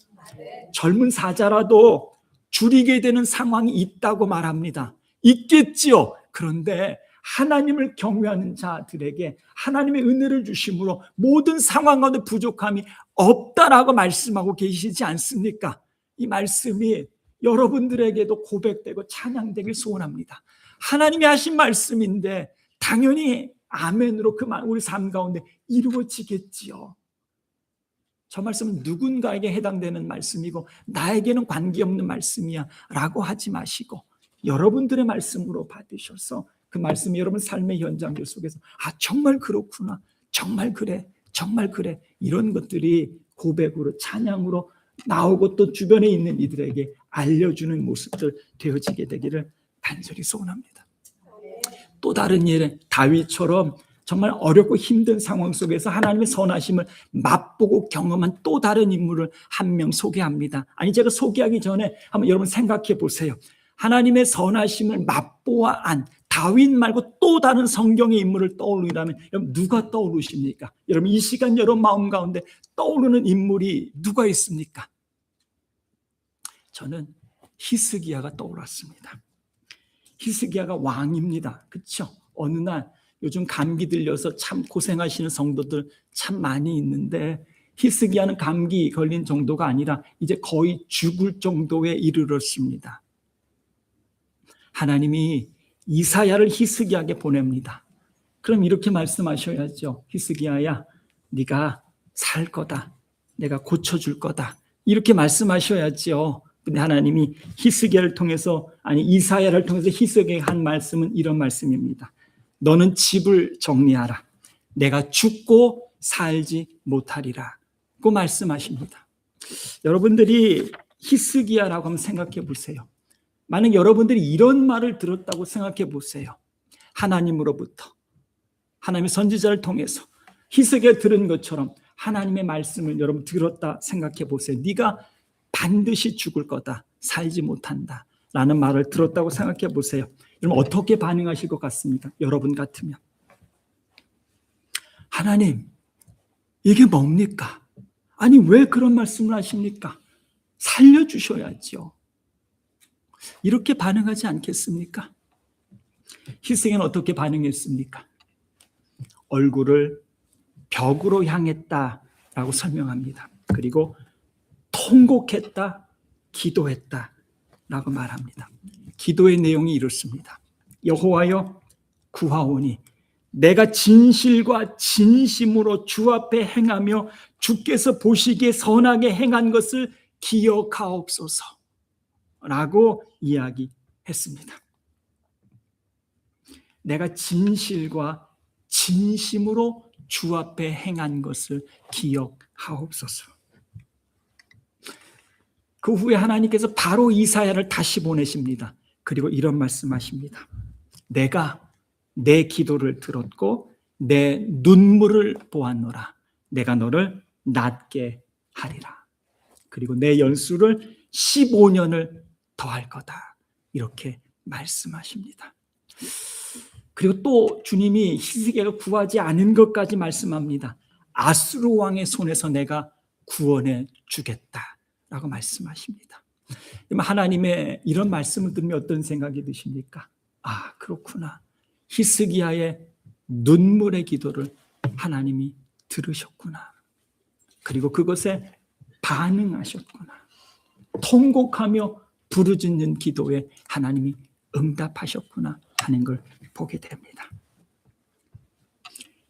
젊은 사자라도 줄이게 되는 상황이 있다고 말합니다. 있겠지요. 그런데 하나님을 경외하는 자들에게 하나님의 은혜를 주심으로 모든 상황 가운데 부족함이 없다라고 말씀하고 계시지 않습니까? 이 말씀이 여러분들에게도 고백되고 찬양되길 소원합니다. 하나님이 하신 말씀인데 당연히 아멘으로 그 말 우리 삶 가운데 이루어지겠지요. 저 말씀은 누군가에게 해당되는 말씀이고 나에게는 관계없는 말씀이야 라고 하지 마시고 여러분들의 말씀으로 받으셔서 그 말씀이 여러분 삶의 현장들 속에서 정말 그렇구나, 정말 그래 이런 것들이 고백으로 찬양으로 나오고 또 주변에 있는 이들에게 알려주는 모습들 되어지게 되기를 간절히 소원합니다. 또 다른 일, 다윗처럼 정말 어렵고 힘든 상황 속에서 하나님의 선하심을 맛보고 경험한 또 다른 인물을 한 명 소개합니다. 아니, 제가 소개하기 전에 한번 여러분 생각해 보세요. 하나님의 선하심을 맛보아한 다윗 말고 또 다른 성경의 인물을 떠올리라면 여러분 누가 떠오르십니까? 여러분 이 시간 여러분 마음 가운데 떠오르는 인물이 누가 있습니까? 저는 히스기야가 떠올랐습니다. 히스기야가 왕입니다. 그렇죠? 어느 날 요즘 감기 들려서 참 고생하시는 성도들 참 많이 있는데 히스기야는 감기 걸린 정도가 아니라 이제 거의 죽을 정도에 이르렀습니다. 하나님이 이사야를 히스기야에게 보냅니다. 그럼 이렇게 말씀하셔야죠. 히스기야야, 네가 살 거다. 내가 고쳐줄 거다. 이렇게 말씀하셔야죠. 근데 하나님이 히스기야를 통해서, 아니 이사야를 통해서 히스기야에게 한 말씀은 이런 말씀입니다. 너는 집을 정리하라. 내가 죽고 살지 못하리라. 고 말씀하십니다. 여러분들이 히스기야라고 한번 생각해 보세요. 만약 여러분들이 이런 말을 들었다고 생각해 보세요. 하나님으로부터, 하나님의 선지자를 통해서 히스기야 들은 것처럼 하나님의 말씀을 여러분 들었다 생각해 보세요. 네가 반드시 죽을 거다, 살지 못한다 라는 말을 들었다고 생각해 보세요. 여러분 어떻게 반응하실 것 같습니까? 여러분 같으면 하나님, 이게 뭡니까? 아니 왜 그런 말씀을 하십니까? 살려주셔야죠. 이렇게 반응하지 않겠습니까? 히스기야는 어떻게 반응했습니까? 얼굴을 벽으로 향했다라고 설명합니다. 그리고 통곡했다, 기도했다라고 말합니다. 기도의 내용이 이렇습니다. 여호와여 구하오니 내가 진실과 진심으로 주 앞에 행하며 주께서 보시기에 선하게 행한 것을 기억하옵소서 라고 이야기했습니다. 내가 진실과 진심으로 주 앞에 행한 것을 기억하옵소서. 그 후에 하나님께서 바로 이사야를 다시 보내십니다. 그리고 이런 말씀하십니다. 내가 내 기도를 들었고 내 눈물을 보았노라. 내가 너를 낫게 하리라. 그리고 내 연수를 15년을 더할 거다. 이렇게 말씀하십니다. 그리고 또 주님이 히스기야가 구하지 않은 것까지 말씀합니다. 아수르 왕의 손에서 내가 구원해 주겠다라고 말씀하십니다. 하나님의 이런 말씀을 들으면 어떤 생각이 드십니까? 아, 그렇구나. 히스기야의 눈물의 기도를 하나님이 들으셨구나. 그리고 그것에 반응하셨구나. 통곡하며 부르짖는 기도에 하나님이 응답하셨구나 하는 걸 보게 됩니다.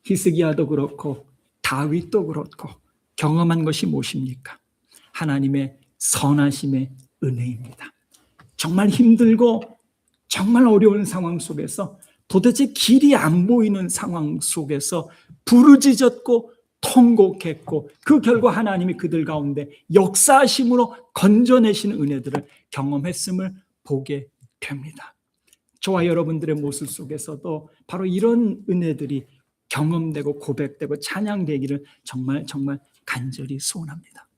히스기야도 그렇고 다윗도 그렇고 경험한 것이 무엇입니까? 하나님의 선하심의 은혜입니다. 정말 힘들고 정말 어려운 상황 속에서 도대체 길이 안 보이는 상황 속에서 부르짖었고 통곡했고 그 결과 하나님이 그들 가운데 역사하심으로 건져내시는 은혜들을 경험했음을 보게 됩니다. 저와 여러분들의 모습 속에서도 바로 이런 은혜들이 경험되고 고백되고 찬양되기를 정말 간절히 소원합니다.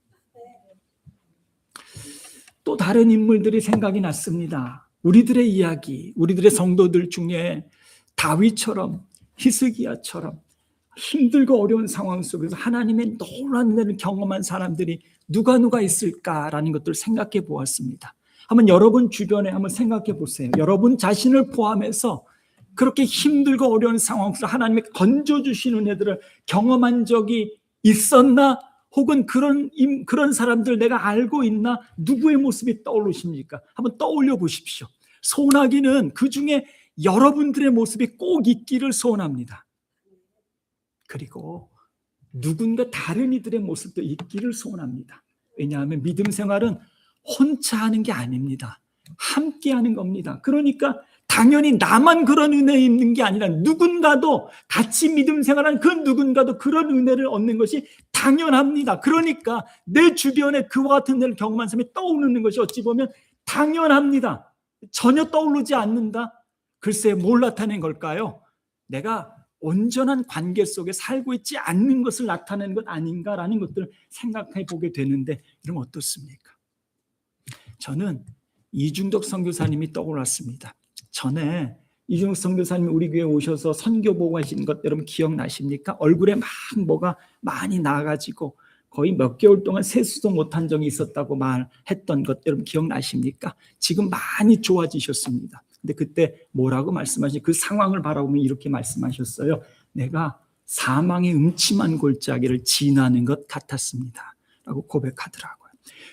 또 다른 인물들이 생각이 났습니다. 우리들의 이야기, 우리들의 성도들 중에 다윗처럼 히스기야처럼 힘들고 어려운 상황 속에서 하나님의 놀라운 은혜를 경험한 사람들이 누가 있을까라는 것들을 생각해 보았습니다. 한번 여러분 주변에 한번 생각해 보세요. 여러분 자신을 포함해서 그렇게 힘들고 어려운 상황 속에서 하나님의 건져주신 은혜들을 경험한 적이 있었나? 혹은 그런 사람들 내가 알고 있나? 누구의 모습이 떠오르십니까? 한번 떠올려 보십시오. 소원하기는 그 중에 여러분들의 모습이 꼭 있기를 소원합니다. 그리고 누군가 다른 이들의 모습도 있기를 소원합니다. 왜냐하면 믿음 생활은 혼자 하는 게 아닙니다. 함께 하는 겁니다. 그러니까 당연히 나만 그런 은혜 있는 게 아니라 누군가도 같이 믿음 생활하는 그 누군가도 그런 은혜를 얻는 것이 당연합니다. 그러니까 내 주변에 그와 같은 은혜를 경험한 사람이 떠오르는 것이 어찌 보면 당연합니다. 전혀 떠오르지 않는다? 글쎄 뭘 나타낸 걸까요? 내가 온전한 관계 속에 살고 있지 않는 것을 나타내는 것 아닌가라는 것들을 생각해 보게 되는데 그럼 어떻습니까? 저는 이중덕 선교사님이 떠올랐습니다. 전에 이중덕 선교사님이 우리 교회에 오셔서 선교 보고 하신 것 여러분 기억나십니까? 얼굴에 막 뭐가 많이 나가지고 거의 몇 개월 동안 세수도 못한 적이 있었다고 말했던 것 여러분 기억나십니까? 지금 많이 좋아지셨습니다. 근데 그때 뭐라고 말씀하시죠? 그 상황을 바라보면 이렇게 말씀하셨어요. 내가 사망의 음침한 골짜기를 지나는 것 같았습니다 라고 고백하더라고요.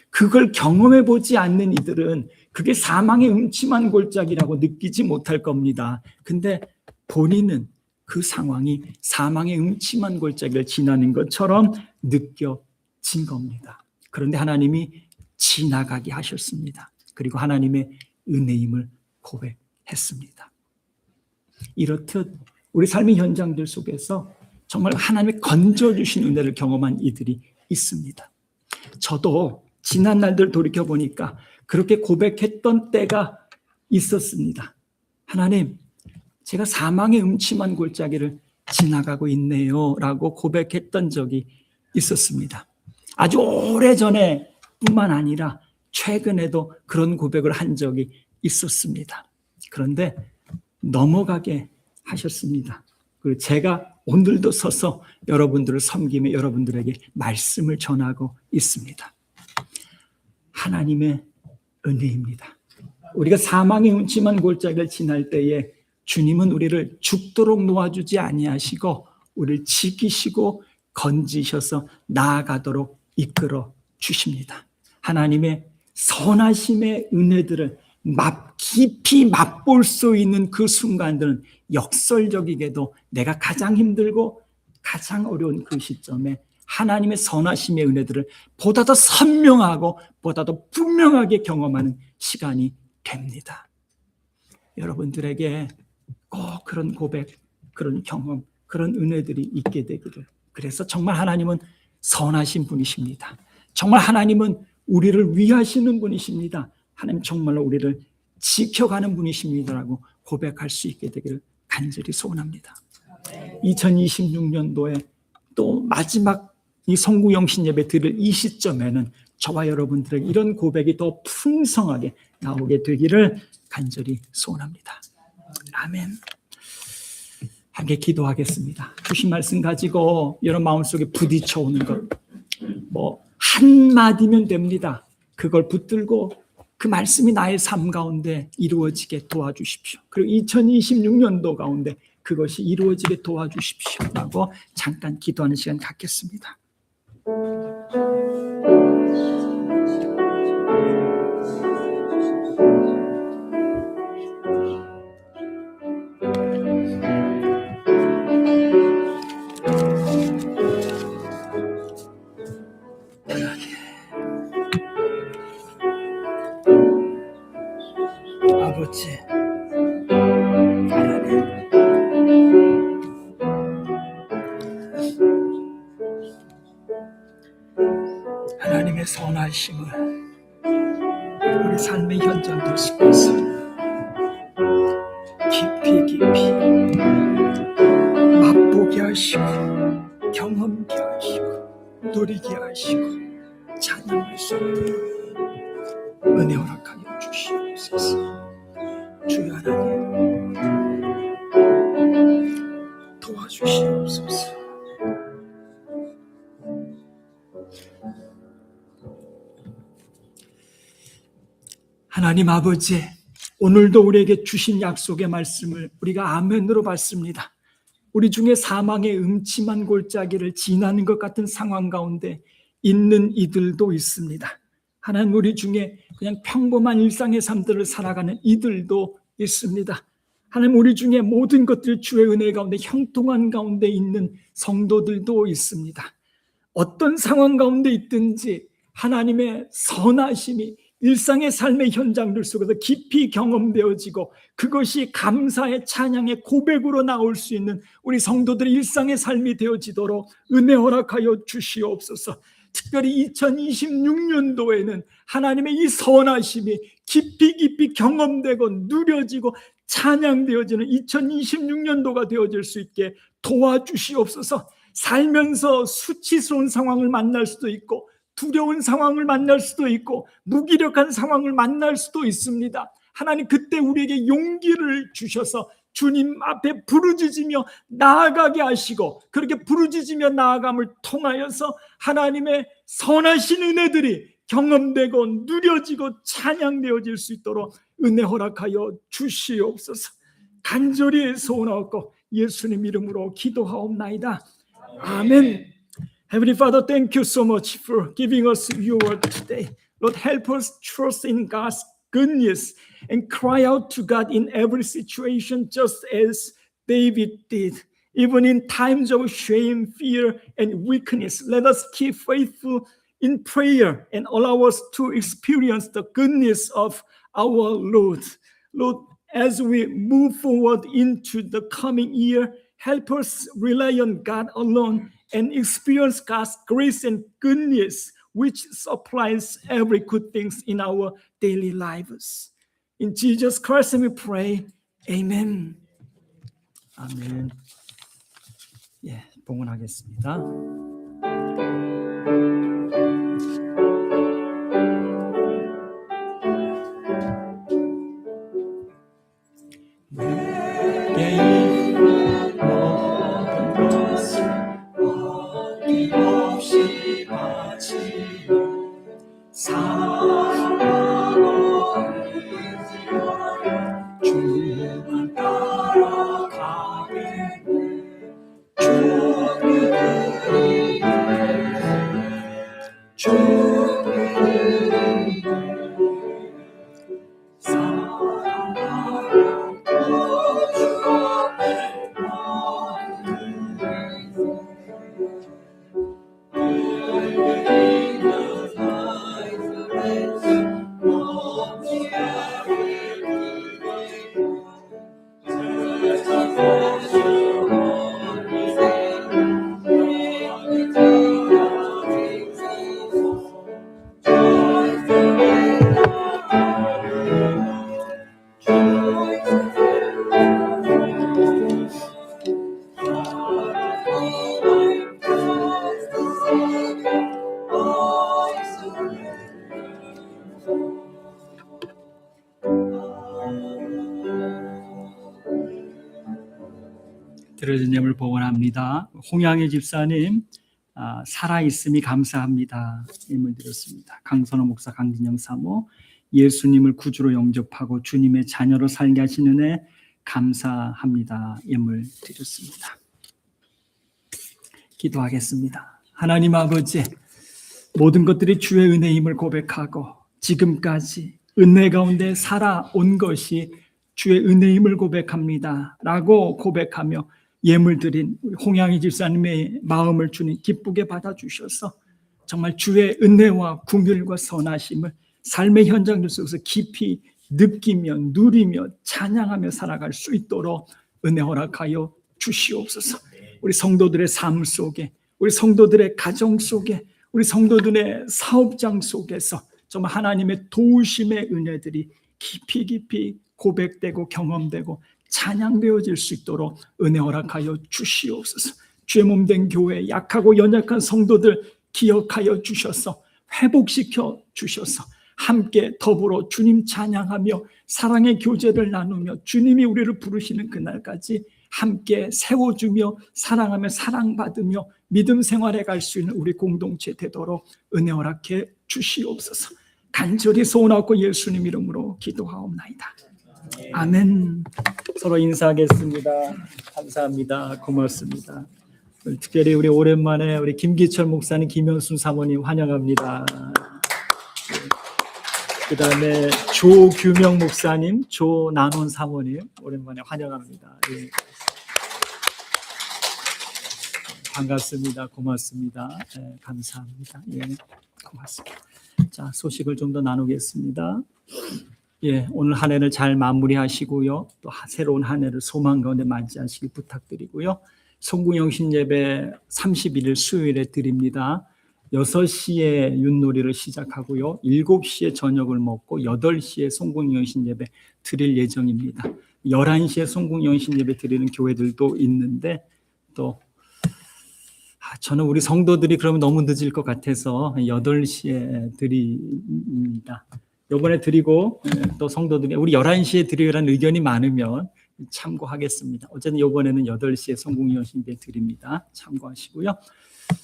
그걸 경험해 보지 않는 이들은 그게 사망의 음침한 골짜기라고 느끼지 못할 겁니다. 근데 본인은 그 상황이 사망의 음침한 골짜기를 지나는 것처럼 느껴진 겁니다. 그런데 하나님이 지나가게 하셨습니다. 그리고 하나님의 은혜임을 고백했습니다. 이렇듯 우리 삶의 현장들 속에서 정말 하나님의 건져주신 은혜를 경험한 이들이 있습니다. 저도 지난 날들 돌이켜보니까 그렇게 고백했던 때가 있었습니다. 하나님, 제가 사망의 음침한 골짜기를 지나가고 있네요 라고 고백했던 적이 있었습니다. 아주 오래전에 뿐만 아니라 최근에도 그런 고백을 한 적이 있었습니다. 그런데 넘어가게 하셨습니다. 그리고 제가 오늘도 서서 여러분들을 섬기며 여러분들에게 말씀을 전하고 있습니다. 하나님의 은혜입니다. 우리가 사망의 음침한 골짜기를 지날 때에 주님은 우리를 죽도록 놓아주지 아니하시고 우리를 지키시고 건지셔서 나아가도록 이끌어 주십니다. 하나님의 선하심의 은혜들을 깊이 맛볼 수 있는 그 순간들은 역설적이게도 내가 가장 힘들고 가장 어려운 그 시점에 하나님의 선하심의 은혜들을 보다 더 선명하고 보다 더 분명하게 경험하는 시간이 됩니다. 여러분들에게 꼭 그런 고백, 그런 경험, 그런 은혜들이 있게 되기를. 그래서 정말 하나님은 선하신 분이십니다. 정말 하나님은 우리를 위하시는 분이십니다. 하나님 정말로 우리를 지켜가는 분이십니다라고 고백할 수 있게 되기를 간절히 소원합니다. 2026년도에 또 마지막 이 성구영신 예배 드릴 이 시점에는 저와 여러분들에게 이런 고백이 더 풍성하게 나오게 되기를 간절히 소원합니다. 아멘. 함께 기도하겠습니다. 주신 말씀 가지고 여러분 마음속에 부딪혀 오는 것, 한마디면 됩니다. 그걸 붙들고 그 말씀이 나의 삶 가운데 이루어지게 도와주십시오. 그리고 2026년도 가운데 그것이 이루어지게 도와주십시오 라고 잠깐 기도하는 시간 갖겠습니다. 아버지 하나님의 선하심을 우리 삶의 현장들 속에서 깊이 맛보게 하시고 경험케 하시고 누리게 하시고 찬양할 수 있도록 은혜 허락하여 주시옵소서. 주여 하나님 도와주시옵소서. 하나님 아버지, 오늘도 우리에게 주신 약속의 말씀을 우리가 아멘으로 받습니다. 우리 중에 사망의 음침한 골짜기를 지나는 것 같은 상황 가운데 있는 이들도 있습니다. 하나님, 우리 중에 그냥 평범한 일상의 삶들을 살아가는 이들도 있습니다. 하나님, 우리 중에 모든 것들 주의 은혜 가운데 형통한 가운데 있는 성도들도 있습니다. 어떤 상황 가운데 있든지 하나님의 선하심이 일상의 삶의 현장들 속에서 깊이 경험되어지고 그것이 감사의 찬양의 고백으로 나올 수 있는 우리 성도들의 일상의 삶이 되어지도록 은혜 허락하여 주시옵소서. 특별히 2026년도에는 하나님의 이 선하심이 깊이 경험되고 누려지고 찬양되어지는 2026년도가 되어질 수 있게 도와주시옵소서. 살면서 수치스러운 상황을 만날 수도 있고 두려운 상황을 만날 수도 있고 무기력한 상황을 만날 수도 있습니다. 하나님, 그때 우리에게 용기를 주셔서 주님 앞에 부르짖으며 나아가게 하시고, 그렇게 부르짖으며 나아감을 통하여서 하나님의 선하신 은혜들이 경험되고 누려지고 찬양되어질 수 있도록 은혜 허락하여 주시옵소서. 간절히 소원하고 예수님 이름으로 기도하옵나이다. 아멘. Heavenly Father, thank you so much for giving us your word today. Lord, help us trust in God's goodness and cry out to God in every situation, just as David did. Even in times of shame, fear, and weakness, let us keep faithful in prayer and allow us to experience the goodness of our Lord. Lord, as we move forward into the coming year, help us rely on God alone and experience God's grace and goodness, which supplies every good things in our daily lives. In Jesus Christ we pray. Amen. 아멘. 예, 봉헌하겠습니다. 들어진 예물 봉헌합니다. 홍양의 집사님 살아있음이 감사합니다. 예물 드렸습니다. 강선호 목사, 강진영 사모 예수님을 구주로 영접하고 주님의 자녀로 살게 하시는 은혜 감사합니다. 예물 드렸습니다. 기도하겠습니다. 하나님 아버지, 모든 것들이 주의 은혜임을 고백하고 지금까지 은혜 가운데 살아온 것이 주의 은혜임을 고백합니다 라고 고백하며 예물 드린 홍양희 집사님의 마음을 주님 기쁘게 받아주셔서 정말 주의 은혜와 긍휼과 선하심을 삶의 현장 속에서 깊이 느끼며 누리며 찬양하며 살아갈 수 있도록 은혜 허락하여 주시옵소서. 우리 성도들의 삶 속에, 우리 성도들의 가정 속에, 우리 성도들의 사업장 속에서 정말 하나님의 도우심의 은혜들이 깊이 고백되고 경험되고 찬양되어질 수 있도록 은혜 허락하여 주시옵소서. 죄 몸된 교회, 약하고 연약한 성도들 기억하여 주셔서 회복시켜 주셔서 함께 더불어 주님 찬양하며 사랑의 교제를 나누며 주님이 우리를 부르시는 그날까지 함께 세워주며 사랑하며 사랑받으며 믿음 생활에 갈 수 있는 우리 공동체 되도록 은혜 허락해 주시옵소서. 간절히 소원하고 예수님 이름으로 기도하옵나이다. 아멘. 서로 인사하겠습니다. 감사합니다. 고맙습니다. 특별히 우리 오랜만에 우리 김기철 목사님, 김현순 사모님 환영합니다. 그 다음에 조규명 목사님, 조난원 사모님 오랜만에 환영합니다. 예. 반갑습니다. 고맙습니다. 예, 감사합니다. 예, 고맙습니다. 자, 소식을 좀 더 나누겠습니다. 예, 오늘 한 해를 잘 마무리하시고요. 또 새로운 한 해를 소망 가운데 맞이하시길 부탁드리고요. 송구영신 예배 31일 수요일에 드립니다. 6시에 윷놀이를 시작하고요. 7시에 저녁을 먹고 8시에 송구영신 예배 드릴 예정입니다. 11시에 송구영신 예배 드리는 교회들도 있는데 또 저는 우리 성도들이 그러면 너무 늦을 것 같아서 8시에 드립니다. 이번에 드리고 또 성도들이 우리 11시에 드리라는 의견이 많으면 참고하겠습니다. 어쨌든 이번에는 8시에 송구영신 예배 드립니다. 참고하시고요.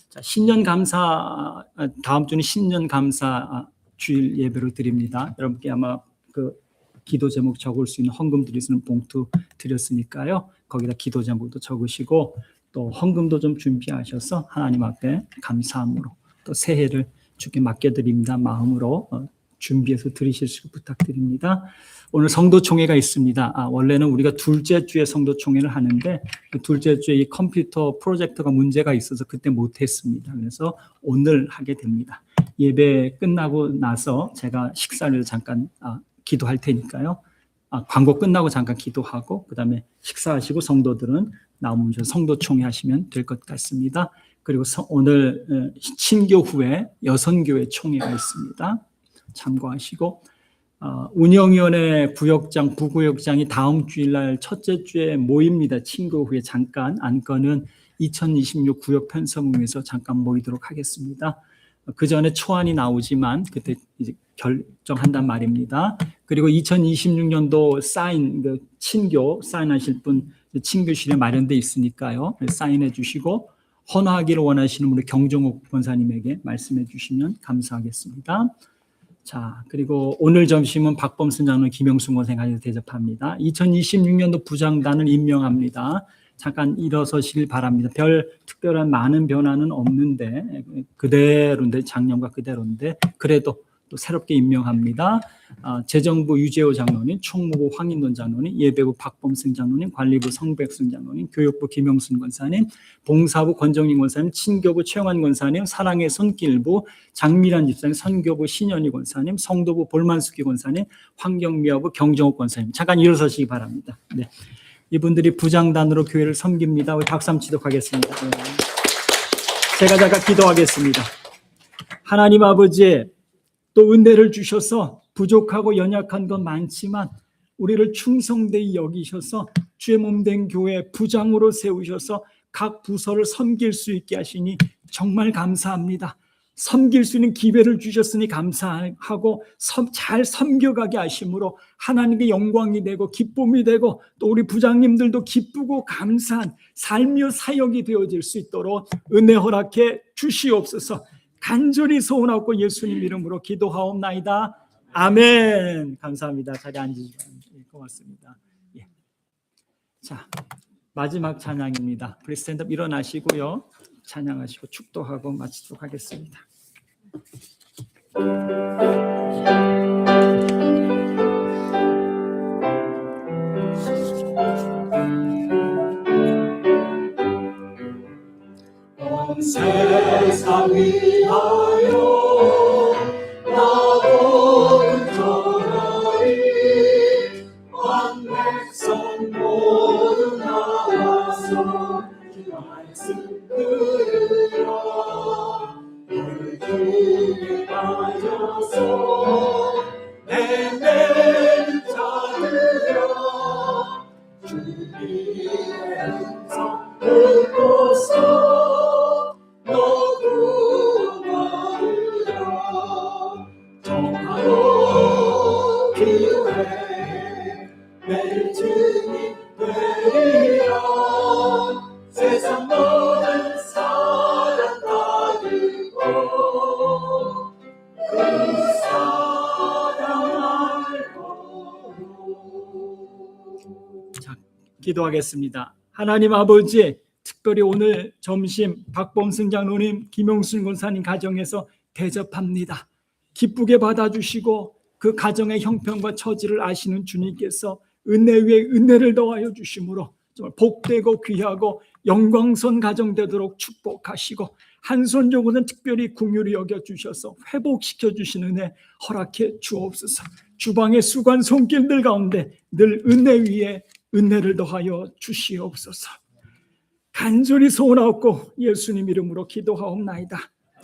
자, 신년 감사, 다음 주는 신년 감사 주일 예배를 드립니다. 여러분께 아마 그 기도 제목 적을 수 있는 헌금 드릴 수 있는 봉투 드렸으니까요. 거기다 기도 제목도 적으시고 또 헌금도 좀 준비하셔서 하나님 앞에 감사함으로 또 새해를 주께 맡겨드립니다. 마음으로 준비해서 드리실 수 부탁드립니다. 오늘 성도총회가 있습니다. 원래는 우리가 둘째 주에 성도총회를 하는데 그 둘째 주에 이 컴퓨터 프로젝터가 문제가 있어서 그때 못했습니다. 그래서 오늘 하게 됩니다. 예배 끝나고 나서 제가 식사를 잠깐 기도할 테니까요. 광고 끝나고 잠깐 기도하고 그 다음에 식사하시고 성도들은 나오면서 성도총회 하시면 될 것 같습니다. 그리고 오늘 신교 후에 여선교회 총회가 있습니다. 참고하시고 운영위원회 구역장, 부구역장이 다음 주일날 첫째 주에 모입니다. 친구 후에 잠깐 안건은 2026 구역 편성위에서 잠깐 모이도록 하겠습니다. 그 전에 초안이 나오지만 그때 이제 결정한단 말입니다. 그리고 2026년도 사인, 친교 사인하실 분 친교실에 마련되어 있으니까요. 사인해 주시고 헌화하기를 원하시는 우리 경종옥 권사님에게 말씀해 주시면 감사하겠습니다. 자, 그리고 오늘 점심은 박범순 장로님, 김영순 권사님 대접합니다. 2026년도 부장단을 임명합니다. 잠깐 일어서시길 바랍니다. 별 특별한 많은 변화는 없는데 그대로인데 작년과 그대로인데 그래도 또 새롭게 임명합니다. 재정부 유재호 장로님, 총무부 황인돈 장로님, 예배부 박범승 장로님, 관리부 성백순 장로님, 교육부 김영순 권사님, 봉사부 권정림 권사님, 친교부 최영환 권사님, 사랑의 손길부 장미란 집사님, 선교부 신현희 권사님, 성도부 볼만숙기 권사님, 환경미화부 경정옥 권사님. 잠깐 일어서시기 바랍니다. 네. 이분들이 부장단으로 교회를 섬깁니다. 우리 박수 한번 치도록 하겠습니다. 제가 잠깐 기도하겠습니다. 하나님 아버지, 또 은혜를 주셔서 부족하고 연약한 건 많지만 우리를 충성되이 여기셔서 주의 몸된 교회 부장으로 세우셔서 각 부서를 섬길 수 있게 하시니 정말 감사합니다. 섬길 수 있는 기회를 주셨으니 감사하고 잘 섬겨가게 하심으로 하나님께 영광이 되고 기쁨이 되고 또 우리 부장님들도 기쁘고 감사한 삶의 사역이 되어질 수 있도록 은혜 허락해 주시옵소서. 간절히 소원하고 예수님 이름으로 기도하옵나이다. 아멘. 감사합니다. 자리에 앉으시면 고맙습니다. 예. 자, 마지막 찬양입니다. 프리 스탠드업 일어나시고요. 찬양하시고 축도하고 마치도록 하겠습니다. 온 세상 위하여 나도 전하리 온 백성 모두 나와서 주 말씀 들으라 물 중에 빠져서 내매를 찾으라 주님의 음성 듣고서 너도 말으라 정하로 기도해 매일 주님 되리라 세상 모든 사랑 다 듣고 그 사랑 알고. 자, 기도하겠습니다. 하나님 아버지, 특별히 오늘 점심 박범승 장로님, 김용순 권사님 가정에서 대접합니다. 기쁘게 받아주시고 그 가정의 형편과 처지를 아시는 주님께서 은혜 위에 은혜를 더하여 주심으로 정말 복되고 귀하고 영광선 가정 되도록 축복하시고 한손족은 특별히 긍휼히 여겨주셔서 회복시켜 주시는 은혜 허락해 주옵소서. 주방의 수관 손길들 가운데 늘 은혜 위에 은혜를 더하여 주시옵소서. 간절히 소원하옵고 예수님 이름으로 기도하옵나이다.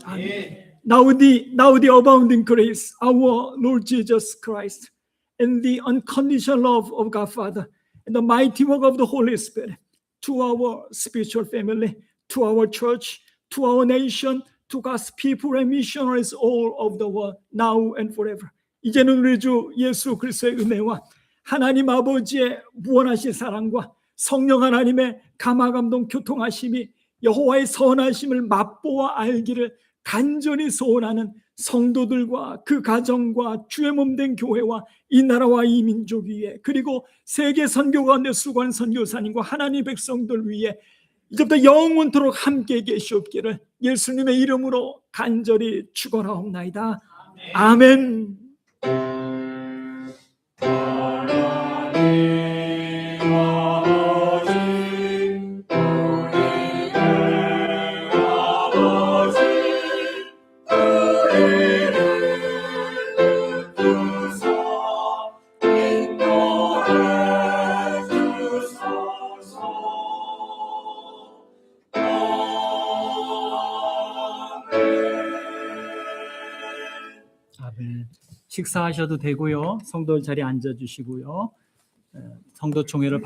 아멘. Now the abounding grace, our Lord Jesus Christ, and the unconditional love of God Father, and the mighty work of the Holy Spirit, to our spiritual family, to our church, to our nation, to God's people and missionaries all of the world, now and forever. 이제는 우리 주 예수 그리스도의 은혜와 하나님 아버지의 무한하신 사랑과 성령 하나님의 감화감동 교통하심이 여호와의 선하심을 맛보아 알기를 간절히 소원하는 성도들과 그 가정과 주의 몸된 교회와 이 나라와 이 민족 위에 그리고 세계 선교 가운데 수고하는 선교사님과 하나님 백성들 위에 이제부터 영원토록 함께 계시옵기를 예수님의 이름으로 간절히 축원하옵나이다. 아멘. 식사하셔도 되고요. 성도 자리에 앉아주시고요. 성도 총회를